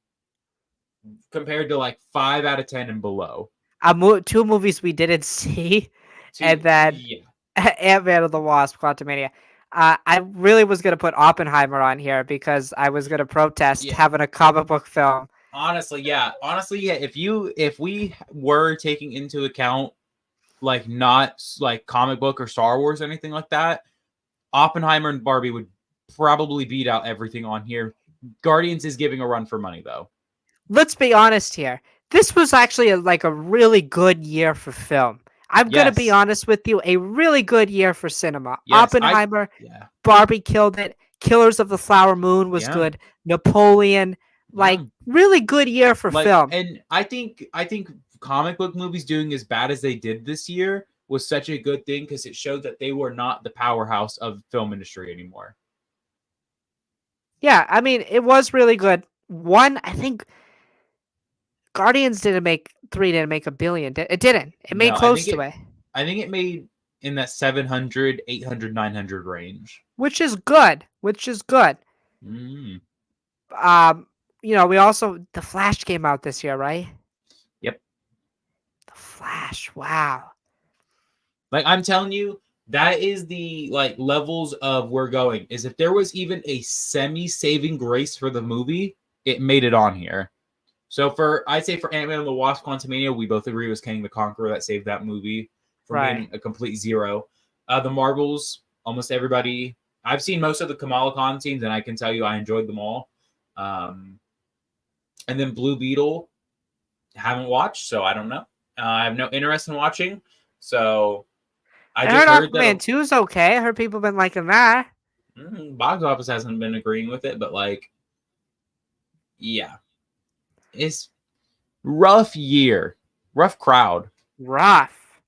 compared to like 5 out of 10 and below. Two movies we didn't see, and Two, then yeah, Ant-Man and the Wasp: Quantumania. I really was gonna put Oppenheimer on here because I was gonna protest yeah. having a comic book film. Honestly, yeah. If we were taking into account like not like comic book or Star Wars or anything like that, Oppenheimer and Barbie would probably beat out everything on here. Guardians is giving a run for money though. Let's be honest here. This was actually like a really good year for film. I'm gonna be Yes, honest with you, a really good year for cinema. yes, Oppenheimer, yeah, Barbie killed it. Killers of the Flower Moon was yeah, good. Napoleon, yeah. like really good year for Like, film. and I think comic book movies doing as bad as they did this year was such a good thing because it showed that they were not the powerhouse of film industry anymore. Yeah, I mean it was really good. One, I think Guardians didn't make $1 billion. It didn't. It made No, close to it, I think it made in that 700, 800, 900 range. which is good. Which is good. Mm. Um, we also the Flash came out this year, right? Yep. The Flash. Wow. Like I'm telling you, that is the like levels of we're going. Is if there was even a semi-saving grace for the movie, it made it on here. So I'd say for Ant-Man and the Wasp: Quantumania, we both agree it was Kang the Conqueror that saved that movie from being Right. a complete zero. The Marvels, almost everybody. I've seen most of the Kamala Khan scenes, and I can tell you I enjoyed them all. And then Blue Beetle, haven't watched, so I don't know. I have no interest in watching, so I I just heard heard Aquaman that 2 is okay. I heard people been liking that. box office hasn't been agreeing with it, but like, yeah, it's rough year, rough crowd. Rough.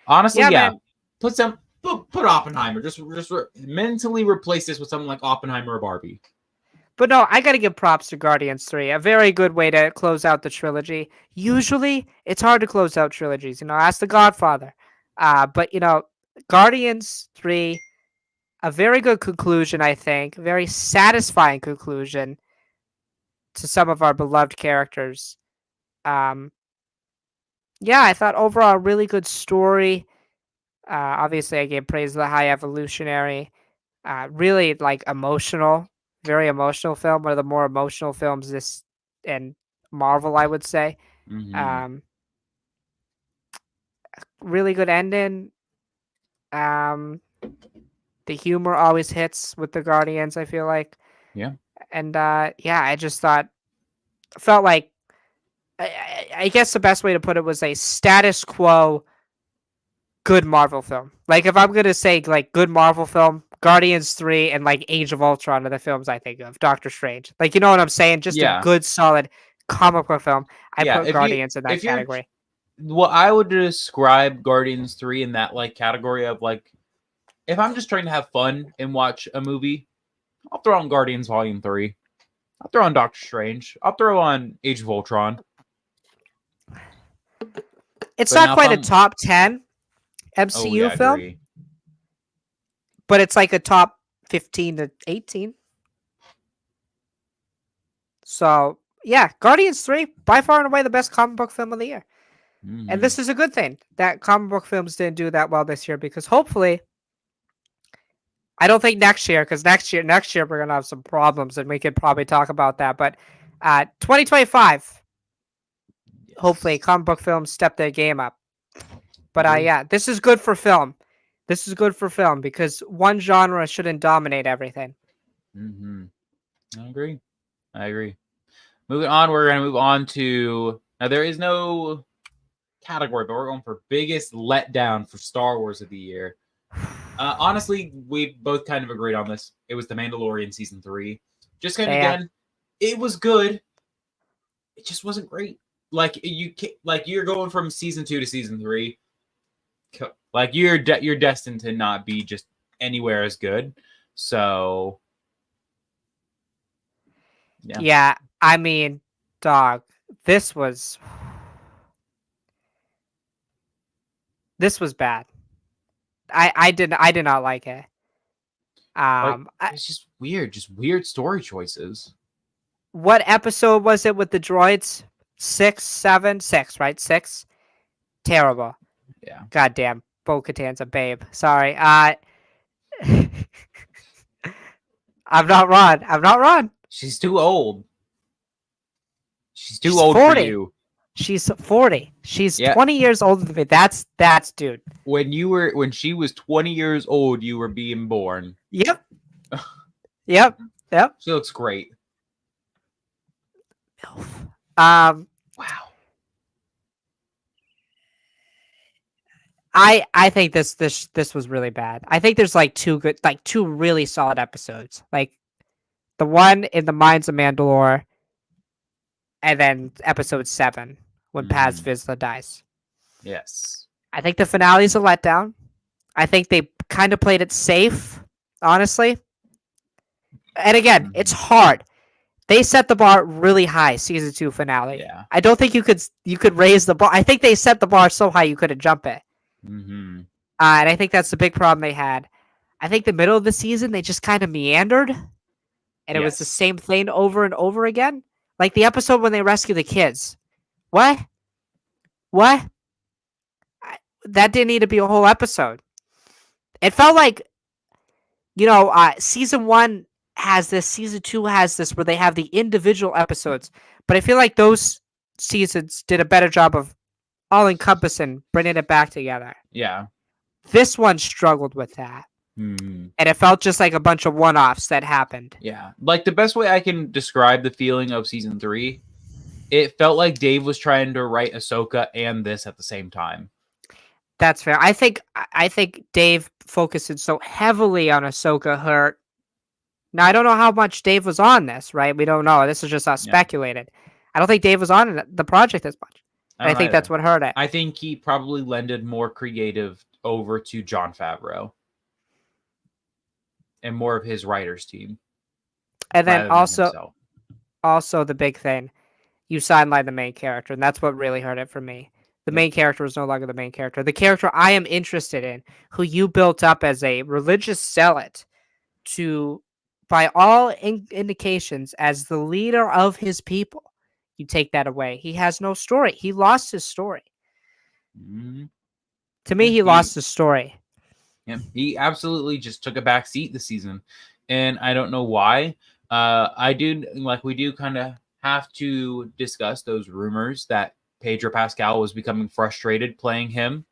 Honestly, Yeah, yeah. man. Put Oppenheimer. Just mentally replace this with something like Oppenheimer or Barbie. But no, I gotta give props to Guardians 3. A very good way to close out the trilogy. Usually, it's hard to close out trilogies. Ask The Godfather. But Guardians 3, a very good conclusion, I think. Very satisfying conclusion to some of our beloved characters. Um, yeah, I thought overall really good story. Obviously, I gave praise to the High Evolutionary. Really like emotional, very emotional film. One of the more emotional films this and Marvel, I would say. Mm-hmm. Um, really good ending. Um, the humor always hits with the Guardians. I feel like, Yeah. and yeah, I just felt like I guess the best way to put it was a status quo good Marvel film. Like if I'm gonna say like good Marvel film, Guardians 3 and like Age of Ultron are the films I think of. Doctor Strange. Like you know what I'm saying? Just a Yeah. good solid comic book film. I Yeah. put Guardians in that If you're category. well, I would describe Guardians 3 in that like category of like if I'm just trying to have fun and watch a movie, I'll throw on Guardians Volume 3. I'll throw on Doctor Strange. I'll throw on Age of Ultron. It's But not now if quite a I'm- top 10 Oh MCU yeah, I film, agree. but it's like a top 15 to 18. So yeah, Guardians 3, by far and away the best comic book film of the year. Mhm. And this is a good thing that comic book films didn't do that well this year because hopefully, I don't think next year, because next year we're gonna have some problems, and we could probably talk about that. But 2025, hopefully, Yes. comic book films step their game up. But Agree. yeah, this is good for film. This is good for film because one genre shouldn't dominate everything. Mm-hmm. I agree. Moving on, we're gonna move on to now. There is no category, but we're going for biggest letdown for Star Wars of the year. Honestly, we both kind of agreed on this. It was The Mandalorian season 3. Just kind of Yeah. again, it was good. It just wasn't great. Like you're going from season 2 to season 3. Like you're destined to not be just anywhere as good. So yeah. Yeah, I mean, dog, this was bad. I did not like it. It's just weird story choices. What episode was it with the droids? 6, 7, 6, right? 6. Terrible. Yeah. Goddamn. Bo-Katan's a babe. Sorry. I'm not wrong. I'm not wrong. She's too old. She's too She's old 40. for you. She's 40. She's Yeah. 20 years older than me. That's dude. When she was 20 years old, you were being born. Yep. Yep. Yep. She looks great. Um, Wow. I think this was really bad. I think there's like two really solid episodes. Like the one in the Mines of Mandalore, and then episode 7 when Paz Vizsla dies. Yes. I think the finale is a letdown. I think they kind of played it safe, honestly. And again, it's hard. They set the bar really high, season 2 finale. Yeah. I don't think you could raise the bar. I think they set the bar so high you couldn't jump it. Mm-hmm. And I think that's the big problem they had. I think the middle of the season they just kind of meandered, and it was the Yes. same thing over and over again. Like the episode when they rescue the kids. What? That didn't need to be a whole episode. It felt like, season 1 has this, season 2 has this, where they have the individual episodes. But I feel like those seasons did a better job of all encompassing, bringing it back together. Yeah. This one struggled with that. Mm-hmm. And it felt just like a bunch of one-offs that happened. Yeah. Like the best way I can describe the feeling of season 3, it felt like Dave was trying to write Ahsoka and this at the same time. That's fair. I think Dave focused so heavily on Ahsoka hurt. Now I don't know how much Dave was on this, right? We don't know. This is just us speculated. I don't think Dave was on the project as much. I think that's what hurt it. I think he probably lended more creative over to Jon Favreau and more of his writers team. And then also the big thing, you sidelined the main character, and that's what really hurt it for me. The main character was no longer the main character. The character I am interested in, who you built up as a religious zealot to, by all indications, as the leader of his people. You take that away. He has no story. He lost his story. Mm-hmm. To me, he lost his story. Yeah, he absolutely just took a back seat this season, and I don't know why. We do kind of have to discuss those rumors that Pedro Pascal was becoming frustrated playing him,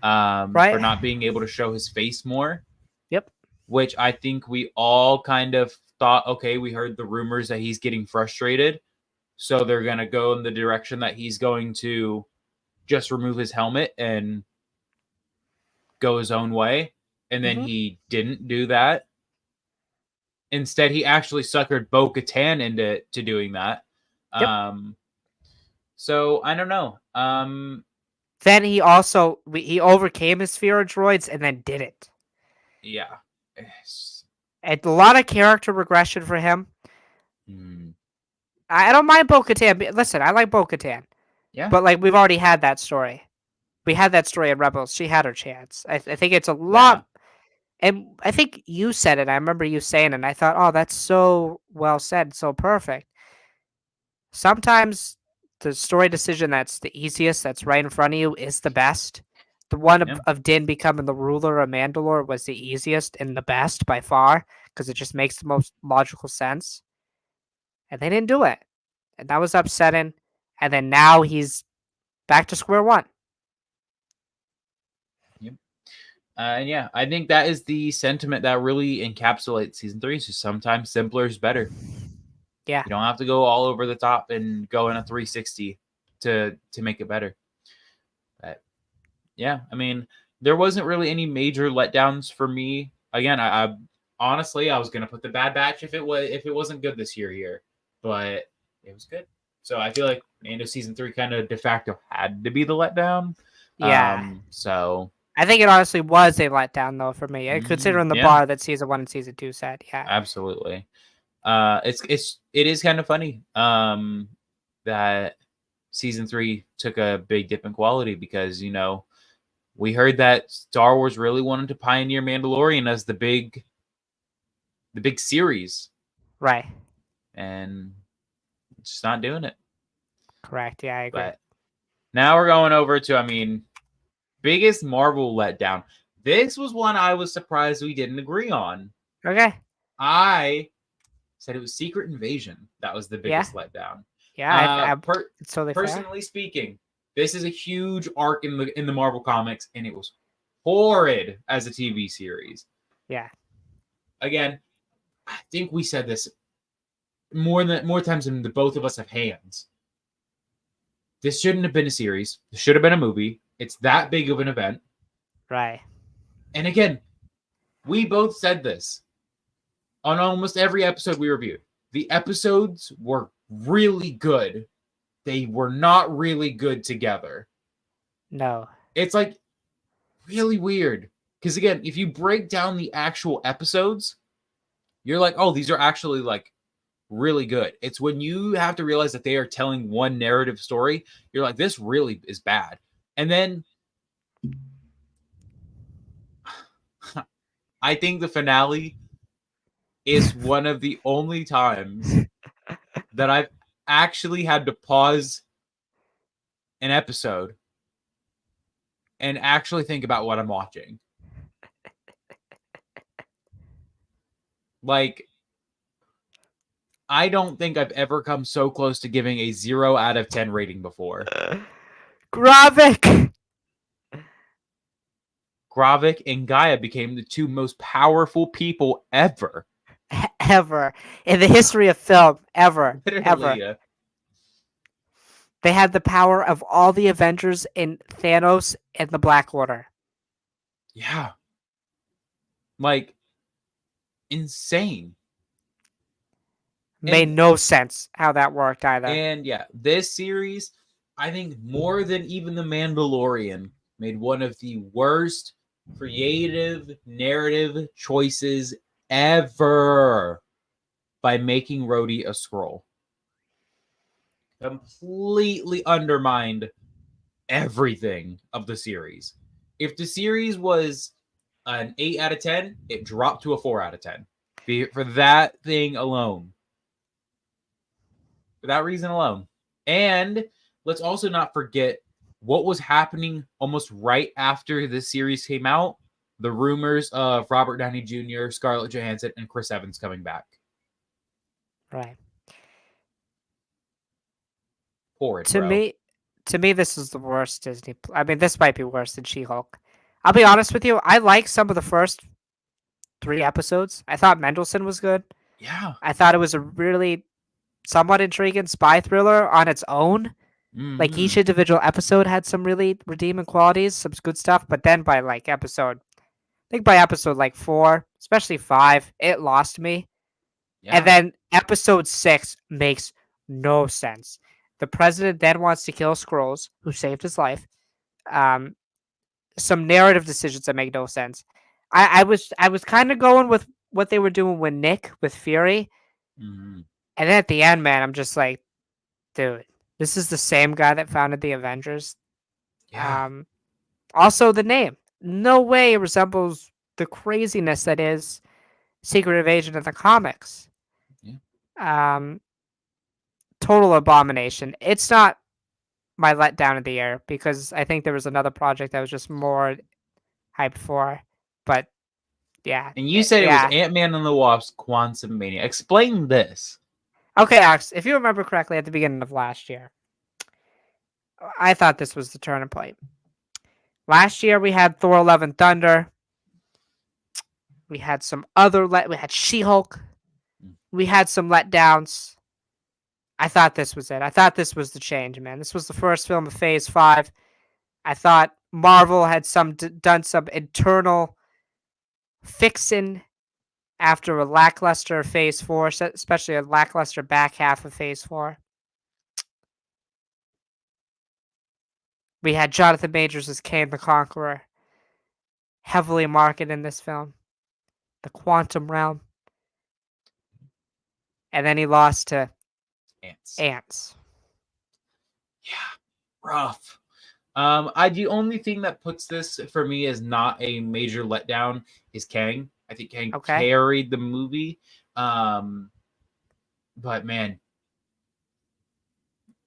for not being able to show his face more. Yep. Which I think we all kind of thought, okay, we heard the rumors that he's getting frustrated, so they're going to go in the direction that he's going to just remove his helmet and go his own way. And then he didn't do that. Instead, he actually suckered Bo-Katan into doing that. Yep. So I don't know. Then he also he overcame his fear of droids and then did it. Yeah. And a lot of character regression for him. I don't mind Bo-Katan. Listen, I like Bo-Katan. Yeah. But like we've already had that story. We had that story in Rebels. She had her chance. I think it's a lot. And I think you said it. I remember you saying it. And I thought, oh, that's so well said. So perfect. Sometimes the story decision that's the easiest, that's right in front of you, is the best. The one of Din becoming the ruler of Mandalore was the easiest and the best by far, because it just makes the most logical sense. And they didn't do it. And that was upsetting. And then now he's back to square one. Yep. And yeah, I think that is the sentiment that really encapsulates season 3. So sometimes simpler is better. Yeah. You don't have to go all over the top and go in a 360 to make it better. But yeah, I mean, there wasn't really any major letdowns for me. Again, I honestly, I was gonna put the Bad Batch if it wasn't good this year here, but it was good. So I feel like Mando season 3 kind of de facto had to be the letdown. Yeah. So I think it honestly was a letdown though for me, considering the bar that season 1 and season 2 set. Yeah. Absolutely. It is kind of funny that season 3 took a big dip in quality, because we heard that Star Wars really wanted to pioneer Mandalorian as the big series, right? And it's just not doing it. Correct. Yeah, I agree. But now we're going over to, I mean, biggest Marvel letdown. This was one I was surprised we didn't agree on. Okay. I said it was Secret Invasion. That was the Yeah. biggest letdown. Yeah, it's totally fair. Personally speaking, this is a huge arc in the Marvel comics, and it was horrid as a TV series. Yeah. Again, I think we said this more times than the both of us have hands. This shouldn't have been a series. This should have been a movie. It's that big of an event. Right. And again, we both said this on almost every episode we reviewed. The episodes were really good. They were not really good together. No. It's like really weird. Because again, if you break down the actual episodes, you're like, oh, these are actually like really good. It's when you have to realize that they are telling one narrative story, you're like, this really is bad. And then I think the finale is one of the only times that I've actually had to pause an episode and actually think about what I'm watching. Like, I don't think I've ever come so close to giving a 0 out of 10 rating before. Gravik! Gravik and Gaia became the two most powerful people ever. Ever. In the history of film. Ever. Literally, Ever. They had the power of all the Avengers in Thanos and the Black Order. Yeah. Like, insane. Made no sense how that worked either. And yeah, this series, I think more than even The Mandalorian, made one of the worst creative narrative choices ever by making Rhodey a Skrull. Completely undermined everything of the series. If the series was an 8 out of 10, it dropped to a 4 out of 10. For that thing alone. For that reason alone. And let's also not forget what was happening almost right after this series came out. The rumors of Robert Downey Jr., Scarlett Johansson, and Chris Evans coming back. Right. Horrid, To bro. me, this is the worst Disney. I mean, this might be worse than She-Hulk. I'll be honest with you. I like some of the first 3 episodes. I thought Mendelsohn was good. Yeah. I thought it was a really somewhat intriguing spy thriller on its own. Mm-hmm. Like each individual episode had some really redeeming qualities, some good stuff. But then by like episode, I think by episode like 4, especially 5, it lost me. Yeah. And then episode 6 makes no sense. The president then wants to kill Skrulls, who saved his life. Some narrative decisions that make no sense. I was kind of going with what they were doing with Nick with Fury, Mm-hmm. and then at the end, man, I'm just like, dude, this is the same guy that founded the Avengers. Yeah. Also, the name, no way it resembles the craziness that is Secret Invasion in the comics. Yeah. Total abomination. It's not my letdown of the year because I think there was another project I was just more hyped for. But yeah. And you said it was Ant-Man and the Wasp: Quantumania. Explain this. Okay, Alex, if you remember correctly at the beginning of last year, I thought this was the turning point. Last year we had Thor: Love and Thunder. We had some other we had She-Hulk. We had some letdowns. I thought this was it. I thought this was the change, man. This was the first film of Phase 5. I thought Marvel had done some internal fixing after a lackluster Phase 4, especially a lackluster back half of Phase 4. We had Jonathan Majors as Kang the Conqueror, heavily marketed in this film, the quantum realm. And then he lost to Ants. Yeah, rough. The only thing that puts this for me as not a major letdown is Kang. I think Kang carried the movie. But man,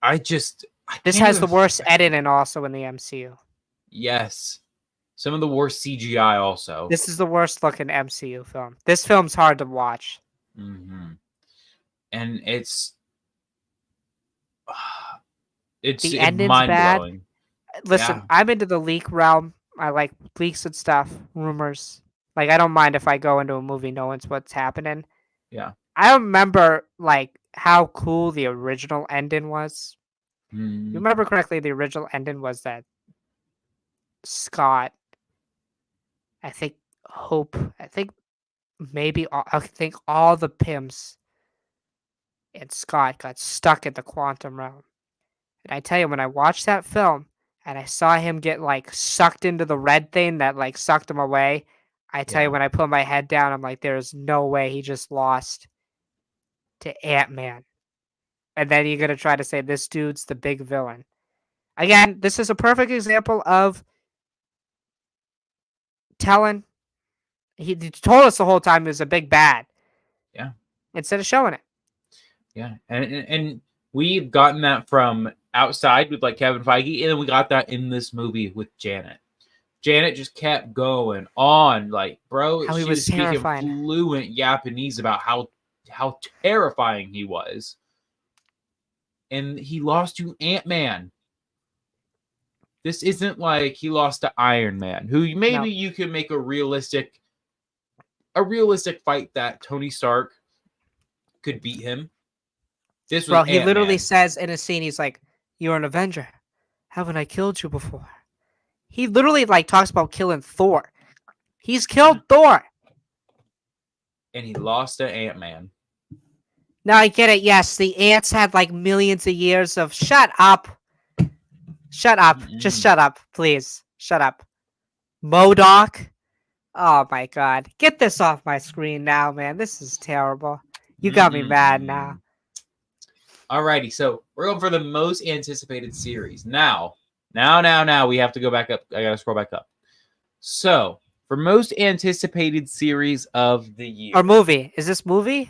I This can't has even the worst fathom- editing also in the MCU. Yes, some of the worst CGI also. This is the worst looking MCU film. This film's hard to watch. Hmm. And it's The ending's mind bad. blowing. Listen, Yeah, I'm into the leak realm. I like leaks and stuff, rumors. Like I don't mind if I go into a movie knowing what's happening. yeah. I remember like how cool the original ending was. You Mm, remember correctly, the original ending was that Scott, I think Hope, I think I think all the Pims and Scott got stuck in the quantum realm. And I tell you, when I watched that film and I saw him get like sucked into the red thing that like sucked him away, I tell you, yeah. when I put my head down, I'm like, there's no way he just lost to Ant-Man. And then you're gonna try to say this dude's the big villain. Again, this is a perfect example of telling. He told us the whole time he was a big bad. Yeah. Instead of showing it. Yeah, and we've gotten that from outside with like Kevin Feige, and then we got that in this movie with Janet. Janet just kept going on, like, bro, How he she was was speaking terrifying. fluent Japanese about how terrifying he was, and he lost to Ant-Man. This isn't like he lost to Iron Man, who maybe No. you could make a realistic fight that Tony Stark could beat him. This was Bro, he literally Ant-Man. says in a scene, he's like, "You're an Avenger. Haven't I killed you before?" He literally like talks about killing Thor. He's killed Thor. And he lost to Ant-Man. Now I get it. Yes, the ants had like millions of years of. Shut up. Shut up. Just Mm-mm. shut up, please. Shut up. MODOK. Oh my god. Get this off my screen now, man. This is terrible. You got me mad now. Alrighty, so we're going for the most anticipated series. Now, we have to go back up. I gotta scroll back up. So, for most anticipated series of the year. Or movie. Is this movie?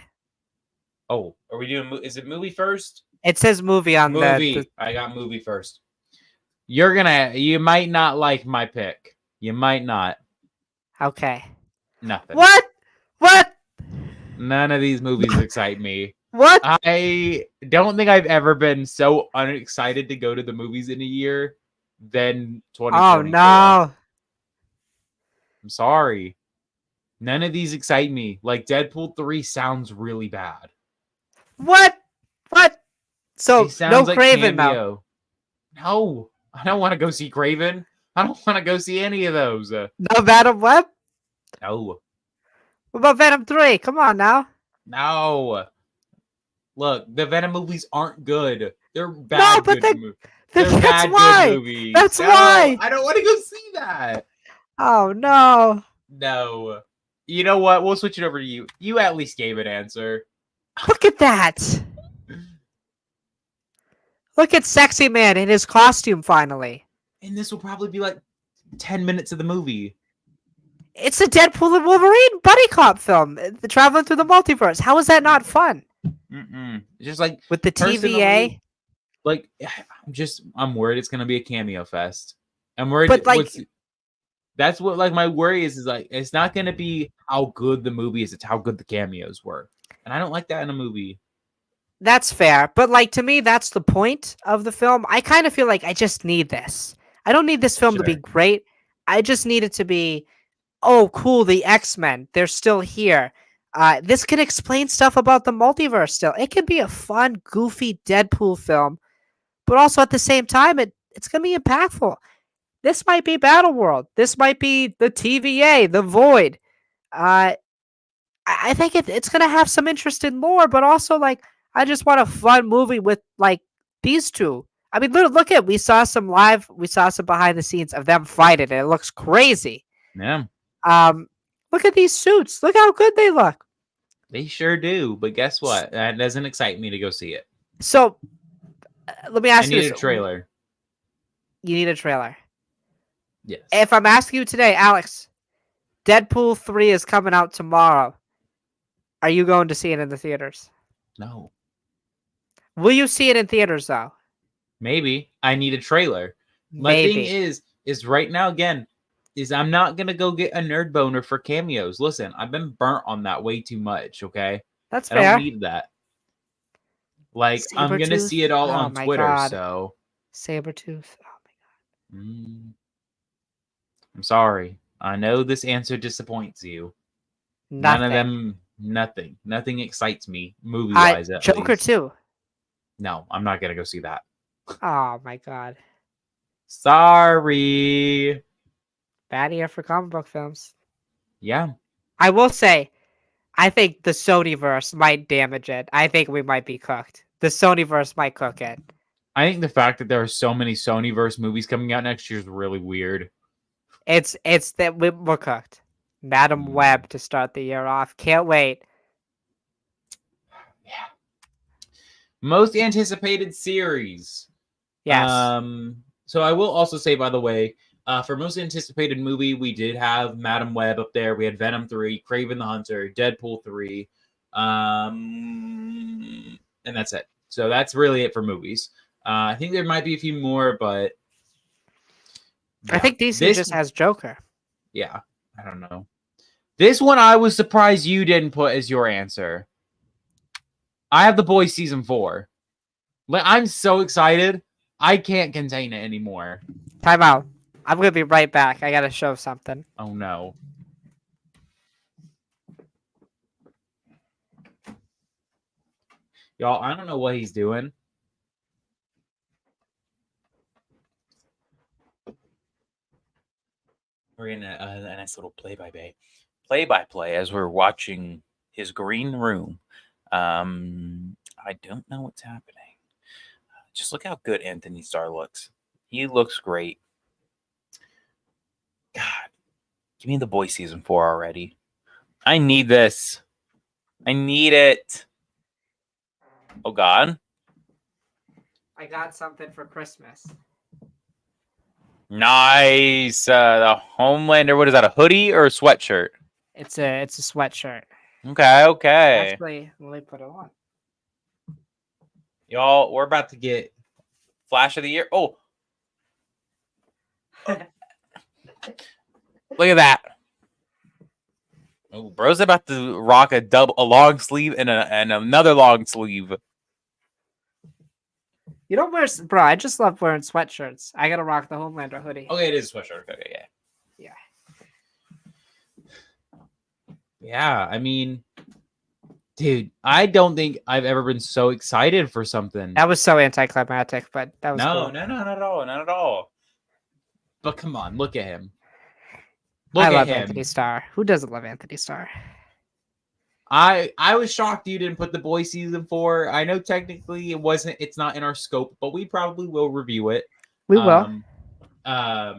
Oh, are we doing? Is it movie first? It says movie on Movie. I got movie first. You might not like my pick. You might not. Okay. Nothing. What? None of these movies excite me. What? I don't think I've ever been so unexcited to go to the movies in a year than 2024. Oh no. I'm sorry. None of these excite me. Like Deadpool 3 sounds really bad. What? So It sounds no like Craven though. Cameo. No, I don't want to go see Craven. I don't want to go see any of those. No Venom Web? No. What about Venom 3? Come on now. No. Look, the Venom movies aren't good. They're bad. No, but movies. that's why. Movies. That's No, why. I don't want to go see that. Oh no. No. You know what? We'll switch it over to you. You at least gave an answer. Look at that. Look at Sexy Man in his costume finally. And this will probably be like 10 minutes of the movie. It's a Deadpool and Wolverine buddy cop film. Traveling through the multiverse. How is that not fun? Just like With the TVA. personally, like I'm worried it's gonna be a cameo fest. I'm worried, But, like- that's what like my worry is like it's not gonna be how good the movie is, it's how good the cameos were, and I don't like that in a movie. That's fair. But like to me, that's the point of the film. I kind of feel like I just need this. I don't need this film to be Sure. great. I just need it to be, oh, cool, the X-Men, they're still here. This can explain stuff about the multiverse still. It can be a fun, goofy Deadpool film, but also at the same time, it's going to be impactful. This might be Battleworld. This might be the TVA, the Void. I think it's going to have some interesting lore, but also, like, I just want a fun movie with, like, these two. I mean, look at, we saw some behind the scenes of them fighting, and it looks crazy. Yeah, Look at these suits. Look how good they look. they sure do. But guess what? That doesn't excite me to go see it. So, let me I ask you need this. a trailer. You need a trailer. Yes. If I'm asking you today, Alex, Deadpool 3 is coming out tomorrow. Are you going to see it in the theaters? No. Will you see it in theaters, though? Maybe I need a trailer. My thing Maybe. is right now again, is I'm not gonna go get a nerd boner for cameos. Listen, I've been burnt on that way too much. Okay, That's I don't fair. need that. Like I'm gonna Sabretooth. see it all Oh on my Twitter. god. So Sabretooth. Oh my mm, I'm sorry. I know this answer disappoints you. None of Nothing. them. Nothing excites me movie wise at Joker least. 2. No, I'm not gonna go see that. Oh my god. Sorry. Bad year for comic book films. Yeah. I will say, I think the Sonyverse might damage it. I think we might be cooked. The Sonyverse might cook it. I think the fact that there are so many Sonyverse movies coming out next year is really weird. It's that we're cooked. Madam Web to start the year off. Can't wait. Yeah. Most anticipated series. Yes. So I will also say, by the way, for most anticipated movie, we did have Madam Web up there. We had Venom 3, Craven the Hunter, Deadpool 3, and that's it. So that's really it for movies. I think there might be a few more, but I think DC just has Joker. Yeah, I don't know. This one I was surprised you didn't put as your answer. I have The Boys season 4. Like, I'm so excited. I can't contain it anymore. Time out. I'm gonna be right back. I gotta show something. Oh no. Y'all, I don't know what he's doing. We're in a nice little play-by-play as we're watching his green room. I don't know what's happening. Just look how good Anthony Starr looks. He looks great. God, give me The Boys season 4 already. I need this. I need it. Oh God. I got something for Christmas. Nice. The Homelander. What is that? A hoodie or a sweatshirt? It's a sweatshirt. Okay. Actually, let me put it on. Y'all, we're about to get Flash of the Year. Oh. Look at that. Oh, bro's about to rock a long sleeve and another long sleeve. You don't wear, bro. I just love wearing sweatshirts. I gotta rock the Homelander hoodie. Okay, it is a sweatshirt. Okay, yeah. Yeah, I mean, dude, I don't think I've ever been so excited for something. That was so anticlimactic, but that was No, cool. no, not at all, not at all. But come on, look at him. I love Anthony Starr. Who doesn't love Anthony Starr? I was shocked you didn't put The Boys season 4. I know technically it's not in our scope, but we probably will review it. We will. But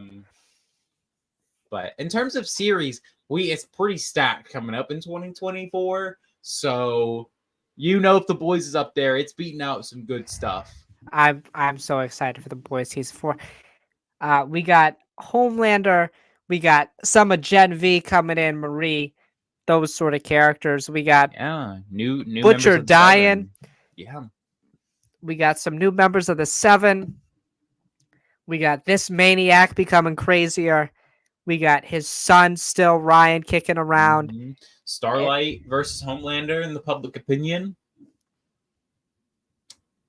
in terms of series, it's pretty stacked coming up in 2024. So if The Boys is up there, it's beating out some good stuff. I'm so excited for The Boys season 4. We got Homelander. We got some of Gen V coming in, Marie, those sort of characters. We got new Butcher dying. Yeah. We got some new members of the Seven. We got this maniac becoming crazier. We got his son still, Ryan, kicking around. Mm-hmm. Starlight versus Homelander in the public opinion.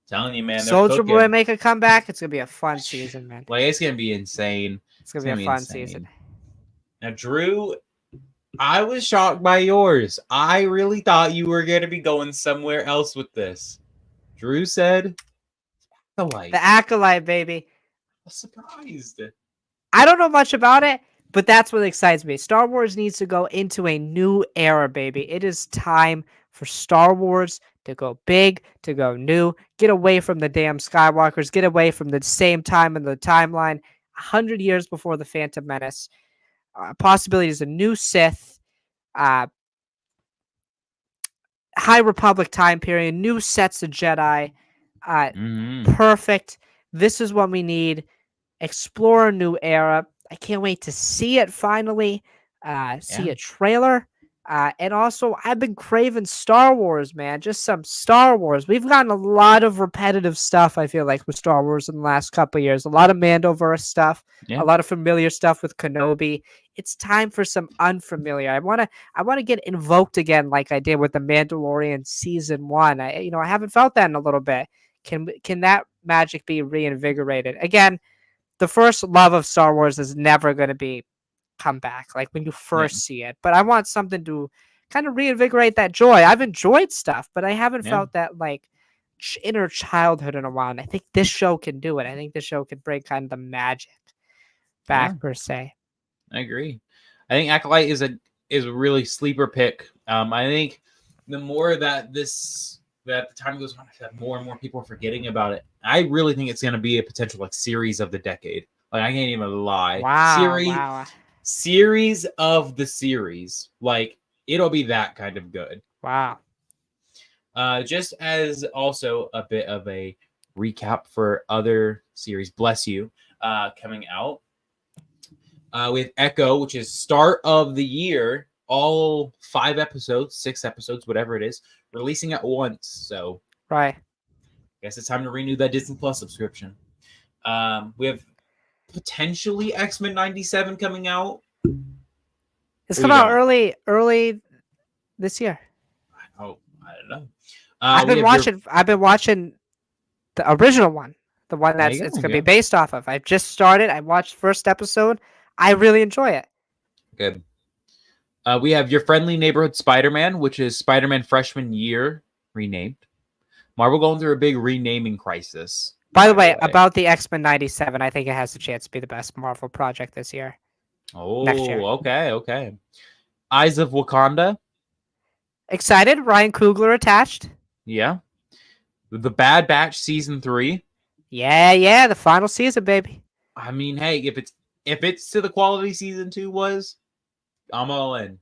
Telling you, man. Soldier Boy make a comeback. It's gonna be a fun season, man. Like, it's gonna be insane. It's gonna be a fun season. Now, Drew, I was shocked by yours. I really thought you were gonna be going somewhere else with this. Drew said, "The Acolyte, baby." I was surprised. I don't know much about it, but that's what excites me. Star Wars needs to go into a new era, baby. It is time for Star Wars to go big, to go new, get away from the damn Skywalkers, get away from the same time in the timeline, 100 years before the Phantom Menace. Possibilities of new Sith, High Republic time period, new sets of Jedi. Perfect. This is what we need. Explore a new era. I can't wait to see it finally. See a trailer. And also, I've been craving Star Wars, man. Just some Star Wars. We've gotten a lot of repetitive stuff, I feel like, with Star Wars in the last couple of years. A lot of Mandoverse stuff, Yeah. a lot of familiar stuff with Kenobi. It's time for some unfamiliar. I wanna get invoked again like I did with the Mandalorian season 1. I haven't felt that in a little bit. Can that magic be reinvigorated? Again, the first love of Star Wars is never going to be come back like when you first see it, but I want something to kind of reinvigorate that joy. I've enjoyed stuff, but I haven't Yeah. felt that like inner childhood in a while, and I think this show can do it. I think this show can bring kind of the magic back, Yeah. per se. I agree. I think Acolyte is a really sleeper pick. I think the more that the time goes on, I feel like more and more people are forgetting about it. I really think it's going to be a potential like series of the decade. Like I can't even lie. Wow. Series of the series. Like it'll be that kind of good. Wow. Just as also a bit of a recap for other series. Bless you. Coming out. With Echo, which is start of the year, all 5 episodes, 6 episodes, whatever it is, releasing at once. So Right. I guess it's time to renew that Disney Plus subscription. We have potentially X-Men 97 coming out. It's Who come you out got? early this year. Oh, I don't know. I've been watching the original one, the one There that's you it's go, gonna yeah. be based off of. I just started. I watched first episode. I really enjoy it. Good. We have Your Friendly Neighborhood Spider-Man, which is Spider-Man Freshman Year renamed. Marvel going through a big renaming crisis. By the way, about the X-Men 97, I think it has a chance to be the best Marvel project this year. Next year. Okay. Eyes of Wakanda. Excited? Ryan Coogler attached. Yeah. The Bad Batch season 3. Yeah, the final season, baby. I mean, hey, if it's to the quality season 2 was, I'm all in.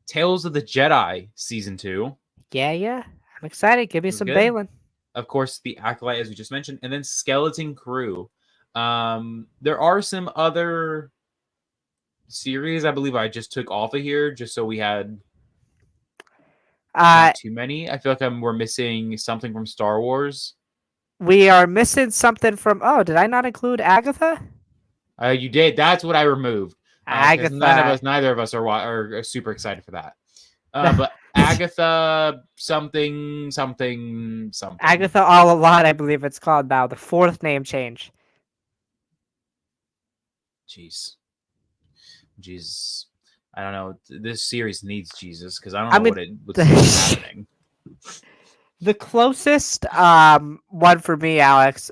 Tales of the Jedi season 2. Yeah. I'm excited. Give me This is some good. Balin. Of course, the Acolyte, as we just mentioned, and then Skeleton Crew. There are some other series I believe I just took off of here just so we had not too many. I feel like we're missing something from Star Wars. We are missing something from. Oh, did I not include Agatha? You did. That's what I removed. Agatha. Neither of us are super excited for that. But Agatha something. Agatha All Alot, I believe it's called now. The 4th name change. Jeez. I don't know. This series needs Jesus because I don't know what's happening. The closest one for me, Alex,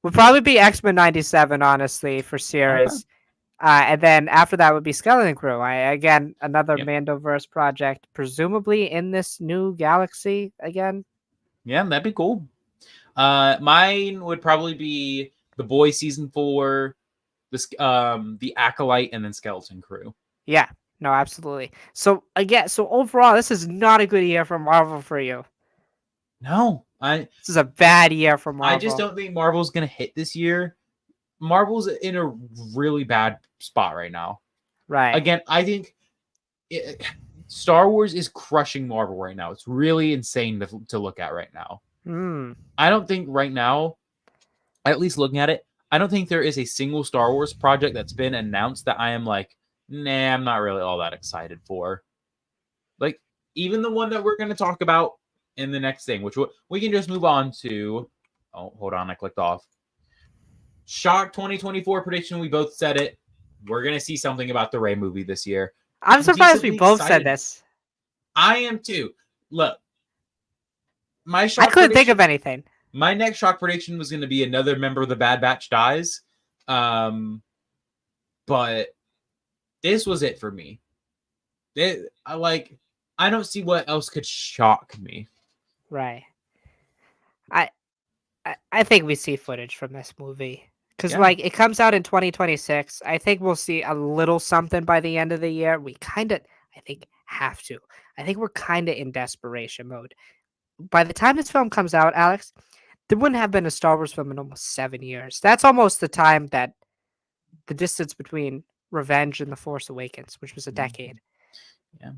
would probably be X-Men 97, honestly, for series. And then after that would be Skeleton Crew. Another Mandoverse project, presumably in this new galaxy again. Yeah, that'd be cool. Mine would probably be The Boys season 4, the Acolyte, and then Skeleton Crew. Yeah, no, absolutely. So overall, this is not a good year for Marvel for you. No, this is a bad year for Marvel. I just don't think Marvel's gonna hit this year. Marvel's in a really bad spot right now. Right. Again, I think Star Wars is crushing Marvel right now. It's really insane to look at right now. I don't think right now, at least looking at it, I don't think there is a single Star Wars project that's been announced that I am like, nah, I'm not really all that excited for. Like, even the one that we're going to talk about in the next thing, which we can just move on to. Oh, hold on. I clicked off. Shock 2024 prediction. We both said it. We're going to see something about the Rey movie this year. I'm surprised we both said this. I am too. Look, I couldn't think of anything. My next shock prediction was going to be another member of the Bad Batch dies. But this was it for me. I don't see what else could shock me. Right. I think we see footage from this movie. Because, it comes out in 2026. I think we'll see a little something by the end of the year. We kind of, I think, have to. I think we're kind of in desperation mode. By the time this film comes out, Alex, there wouldn't have been a Star Wars film in almost 7 years. That's almost the time that the distance between Revenge and The Force Awakens, which was a decade. Yeah.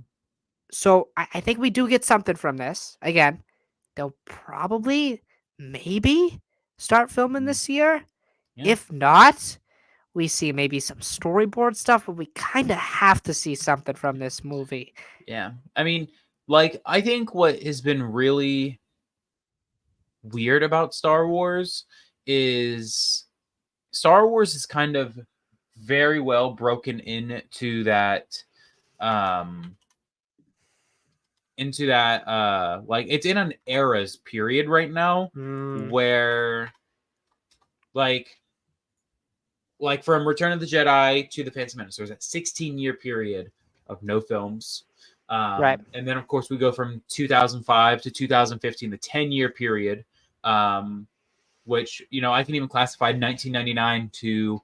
So I think we do get something from this. Again, they'll probably, maybe, start filming Mm. this year. Yeah. If not, we see maybe some storyboard stuff, but we kind of have to see something from this movie. Yeah. I mean, like, I think what has been really weird about Star Wars is Star Wars is kind of very well broken um into that like it's in an era's period right now Mm, where like from Return of the Jedi to the Phantom Menace, there's that 16-year period of no films. right. And then, of course, we go from 2005 to 2015, the 10-year period, which, I can even classify 1999 to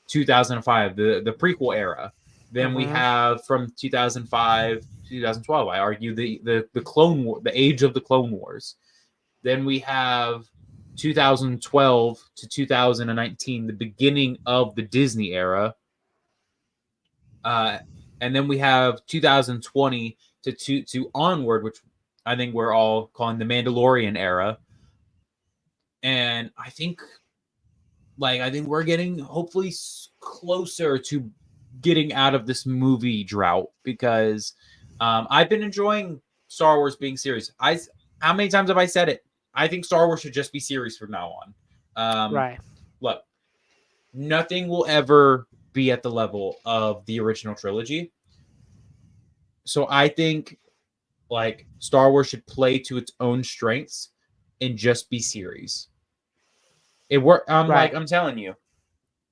2005, the prequel era. Then we Mhm. have from 2005 to 2012, I argue, the Clone War, the age of the Clone Wars. Then we have 2012 to 2019, the beginning of the Disney era. And then we have 2020 to onward, which I think we're all calling the Mandalorian era. And I think we're getting hopefully closer to getting out of this movie drought because I've been enjoying Star Wars being series. How many times have I said it? I think Star Wars should just be series from now on. Right. Look, nothing will ever be at the level of the original trilogy. So I think Star Wars should play to its own strengths and just be series. It work. Right. I'm telling you,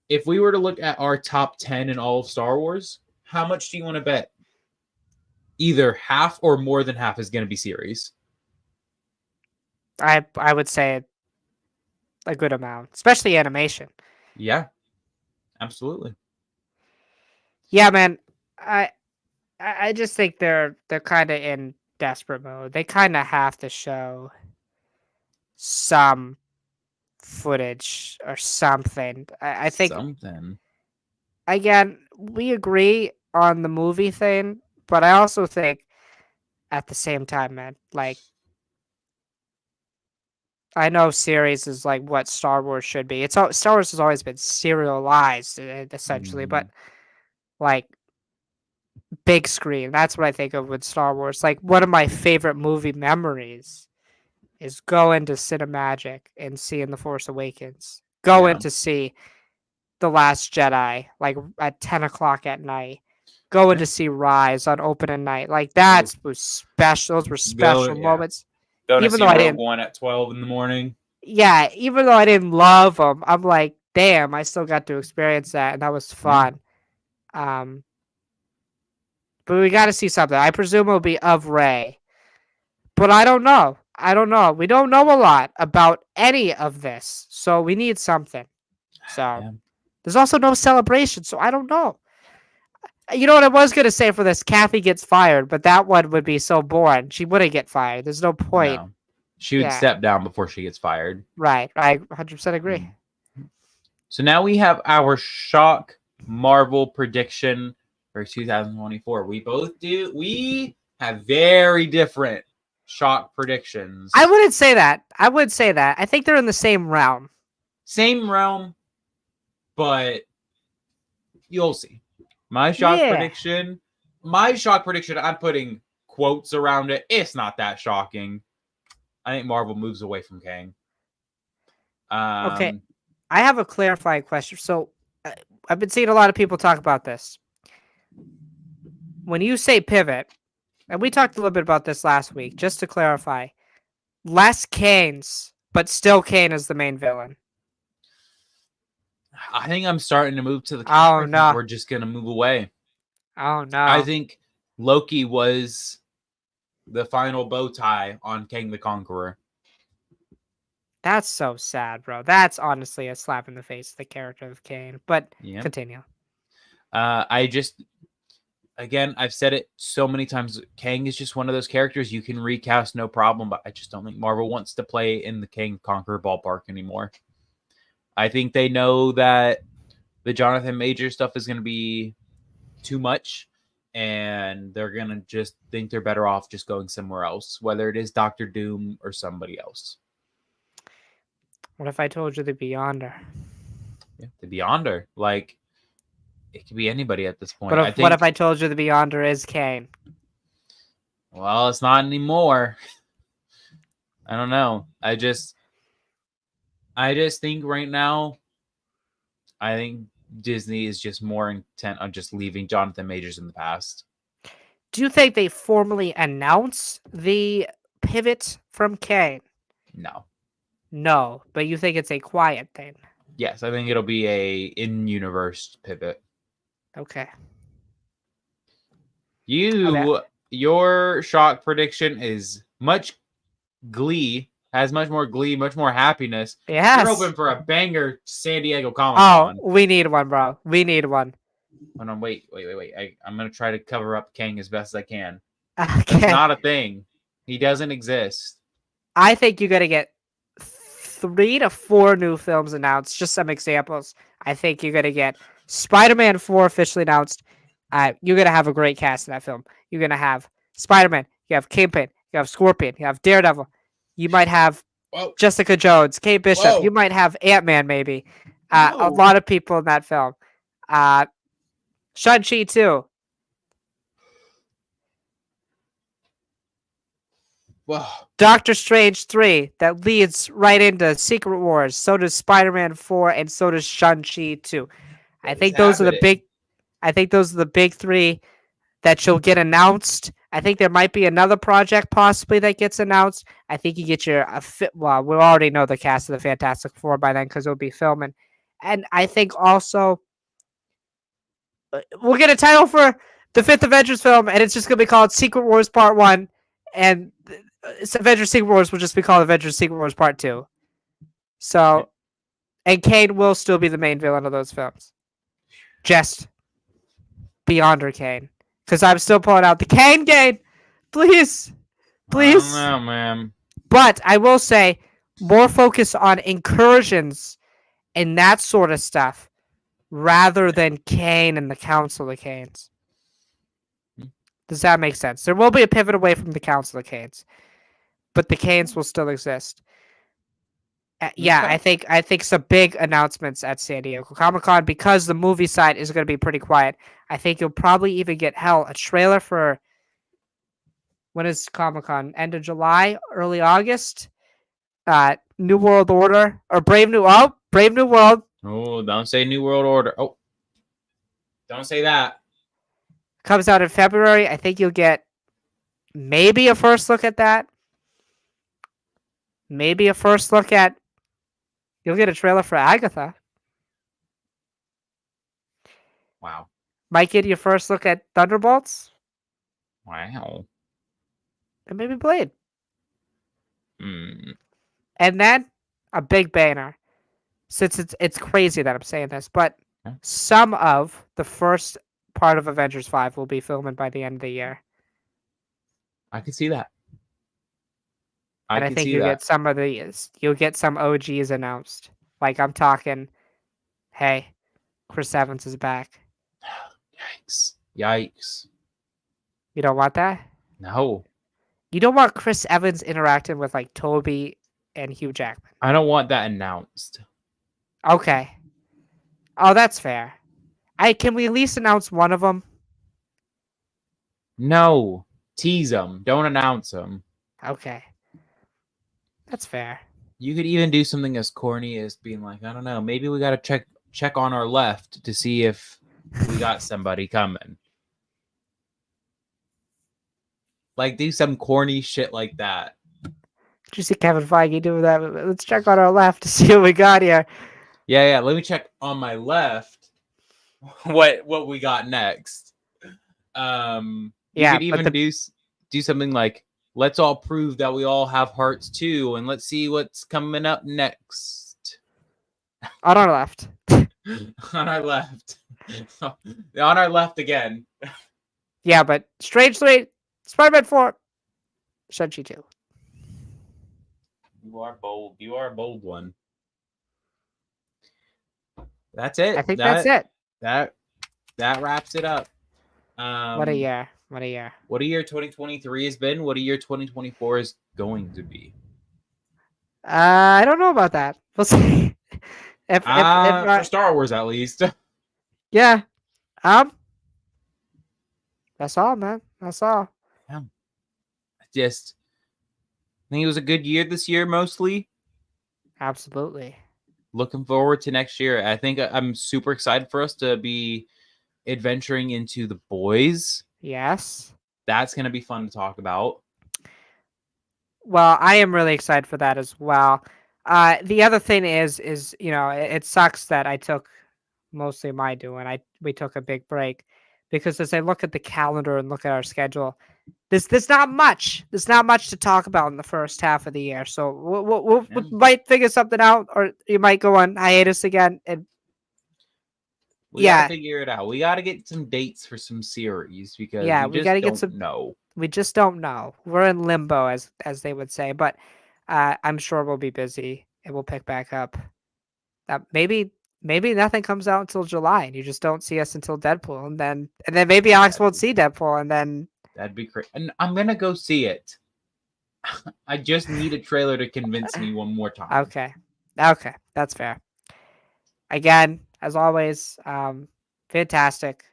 if we were to look at our top 10 in all of Star Wars, how much do you want to bet? Either half or more than half is going to be series. I would say a good amount, especially animation. Yeah, absolutely. Yeah, man. I I just think they're kind of in desperate mode. They kind of have to show some footage or something. I think, Something. again, we agree on the movie thing, but I also think at the same time, man, like, I know series is like what Star Wars should be. Star Wars has always been serialized, essentially, but Mm, like big screen. That's what I think of with Star Wars. Like, one of my favorite movie memories is going to Cinemagic and seeing The Force Awakens. Going yeah. to see The Last Jedi, like at 10 o'clock at night. Going Yeah. to see Rise on opening night. Like, Ooh. was special. Those were Go, special yeah. moments. Going to Even see though I Rogue didn't, One at 12 in the morning. yeah, even though I didn't love them, I'm like, damn, I still got to experience that, and that was Yeah. fun. But we got to see something. I presume it'll be of Ray, but I don't know. I don't know. We don't know a lot about any of this, so we need something. So Yeah. there's also no celebration, so I don't know. You know what I was gonna say for this? Kathy gets fired, but that one would be so boring. She wouldn't get fired. There's no point. No. She would Yeah, step down before she gets fired. right. I 100% agree. Mm. So now we have our shock Marvel prediction for 2024. We have very different shock predictions. I wouldn't say that. I would say that. I think they're in the same realm. Same realm, but you'll see. My shock prediction, I'm putting quotes around it. It's not that shocking. I think Marvel moves away from Kang. Okay, I have a clarifying question. So I've been seeing a lot of people talk about this. When you say pivot, and we talked a little bit about this last week, just to clarify, less Kanes, but still Kane is the main villain. I think I'm starting to move to the Oh, I think no. we're just gonna move away. Oh, no. I think Loki was the final bow tie on Kang the Conqueror. That's so sad, bro. That's honestly a slap in the face of the character of Kane. But Yeah. continue. Again, I've said it so many times. Kang is just one of those characters you can recast no problem, but I just don't think Marvel wants to play in the Kang Conqueror ballpark anymore. I think they know that the Jonathan Major stuff is going to be too much, and they're gonna just think they're better off just going somewhere else, whether it is Doctor Doom or somebody else. What if I told you the Beyonder? Yeah, the Beyonder, like it could be anybody at this point. What if I what think. if I told you the Beyonder is Kane? Well, it's not anymore. I don't know. I just think right now, I think Disney is just more intent on just leaving Jonathan Majors in the past. Do you think they formally announce the pivot from Kane? No. No, but you think it's a quiet thing. Yes, I think it'll be a in-universe pivot. Okay. Your shock prediction is much glee, has much more glee, much more happiness. Yes. You're open for a banger San Diego Comic Oh, Con. we need one, bro. We need one. Hold on, wait. I'm gonna try to cover up Kang as best as I can. Okay. It's not a thing. He doesn't exist. I think you're gonna get 3 to 4 new films announced. Just some examples. I think you're gonna get Spider-Man 4 officially announced. You're gonna have a great cast in that film. You're gonna have Spider-Man. You have Kingpin. You have Scorpion. You have Daredevil. You might have Jessica Jones, Kate Bishop. Whoa. You might have Ant-Man, maybe. A Whoa. lot of people in that film. Shang-Chi too. Whoa. Doctor Strange 3 that leads right into Secret Wars. So does Spider-Man 4 and so does Shang-Chi 2. I think those are the big 3 that you'll get announced. I think there might be another project possibly that gets announced. I think you get your well, we'll already know the cast of the Fantastic Four by then because it'll be filming. And I think also we'll get a title for the 5th Avengers film, and it's just going to be called Secret Wars Part 1, and Avengers Secret Wars will just be called Avengers Secret Wars Part 2. So, and Kane will still be the main villain of those films. Just Beyonder Kane. Because I'm still pulling out the Kane game. Please. Please. I don't know, man. But I will say, more focus on incursions and that sort of stuff rather than Kane and the Council of Kanes. Does that make sense? There will be a pivot away from the Council of Kanes, but the Kanes will still exist. Yeah, Okay. I think some big announcements at San Diego Comic-Con because the movie side is going to be pretty quiet. I think you'll probably even get a trailer for when is Comic-Con? End of July, early August. New World Order or Brave New World. Oh, don't say New World Order. Oh, don't say that. Comes out in February. I think you'll get maybe a first look at that. Maybe a first look at. You'll get a trailer for Agatha. Wow. Might get your first look at Thunderbolts. Wow. And maybe Blade. Mm. And then a big banner. Since it's crazy that I'm saying this, but some of the first part of Avengers 5 will be filming by the end of the year. I can see that. And I think you'll get some OGs announced. Like I'm talking, hey, Chris Evans is back. Yikes. You don't want that? No. You don't want Chris Evans interacting with like Toby and Hugh Jackman. I don't want that announced. Okay. Oh, that's fair. Can we at least announce one of them? No. Tease them. Don't announce them. Okay. That's fair. You could even do something as corny as being like, I don't know, maybe we got to check on our left to see if we got somebody coming. Like, do some corny shit like that. Did you see Kevin Feige do that? Let's check on our left to see what we got here. Yeah. Let me check on my left what we got next. You could even do something like, let's all prove that we all have hearts too, and let's see what's coming up next. On our left. On our left. On our left again. Yeah, but Strange 3, Spider-Man 4, Shang-Chi 2. You are bold. You are a bold one. That's it. I think that's it. That wraps it up. What a year! What a year! What a year 2023 has been. What a year 2024 is going to be. I don't know about that. We'll see. If For Star Wars at least. yeah, that's all, man. That's all. Just, I think it was a good year this year, mostly. Absolutely. Looking forward to next year. I think I'm super excited for us to be adventuring into The Boys. Yes. That's going to be fun to talk about. Well, I am really excited for that as well. The other thing is it sucks that I took mostly my doing. We took a big break because as I look at the calendar and look at our schedule, there's not much. There's not much to talk about in the first half of the year. So we might figure something out, or you might go on hiatus again. And we gotta figure it out. We gotta get some dates for some series because we gotta get some. No, we just don't know. We're in limbo, as they would say. But I'm sure we'll be busy and we'll pick back up. Maybe nothing comes out until July, and you just don't see us until Deadpool, and then maybe Alex won't see Deadpool, and then that'd be great. And I'm gonna go see it. I just need a trailer to convince me one more time. Okay, that's fair. Again, as always, fantastic.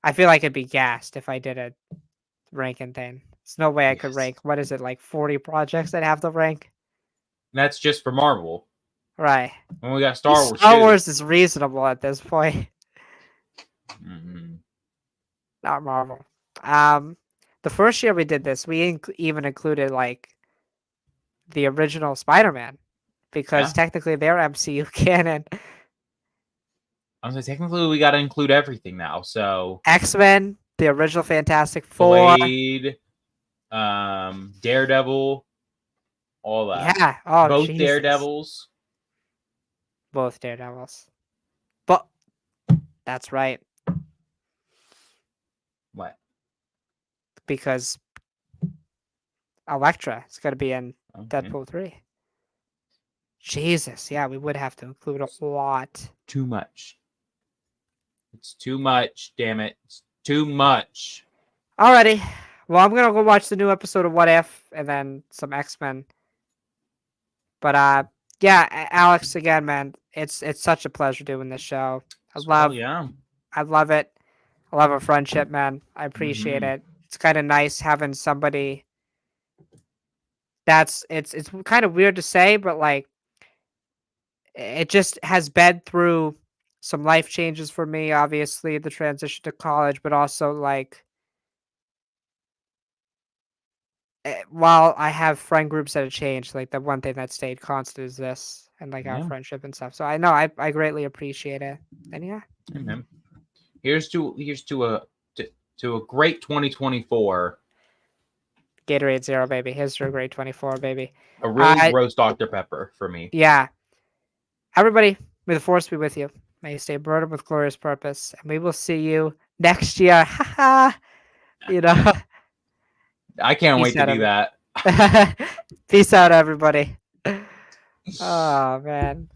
I feel like I'd be gassed if I did a ranking thing. There's no way I could rank. What is it, like 40 projects that have to rank? That's just for Marvel. Right. And we got Star Wars. Star Wars is reasonable at this point. Mm-hmm. Not Marvel. The first year we did this, we even included like the original Spider-Man because technically they're MCU canon. I was like, technically we got to include everything now. So X-Men, the original Fantastic Four, Blade, Daredevil, all that. Yeah. Oh, both Jesus. Daredevils. Both Daredevils. But that's right. What? Because Elektra is going to be in Deadpool 3. Jesus, yeah, we would have to include a lot. Too much. It's too much, damn it. It's too much. Alrighty. Well, I'm going to go watch the new episode of What If and then some X-Men. But yeah, Alex, again, man, it's such a pleasure doing this show. I love it. I love our friendship, man. I appreciate it. It's kind of nice having somebody it's kind of weird to say, but like it just has been through some life changes for me, obviously the transition to college, but also like while I have friend groups that have changed, like the one thing that stayed constant is this and like our friendship and stuff. So I know I greatly appreciate it. And yeah. Amen. Here's to a great 2024. Gatorade Zero, baby. Here's to a great 24, baby. A really gross Dr. Pepper for me. Yeah. Everybody, may the force be with you. May you stay burdened with glorious purpose. And we will see you next year. You know. I can't wait to do that. Peace out, everybody. Oh, man.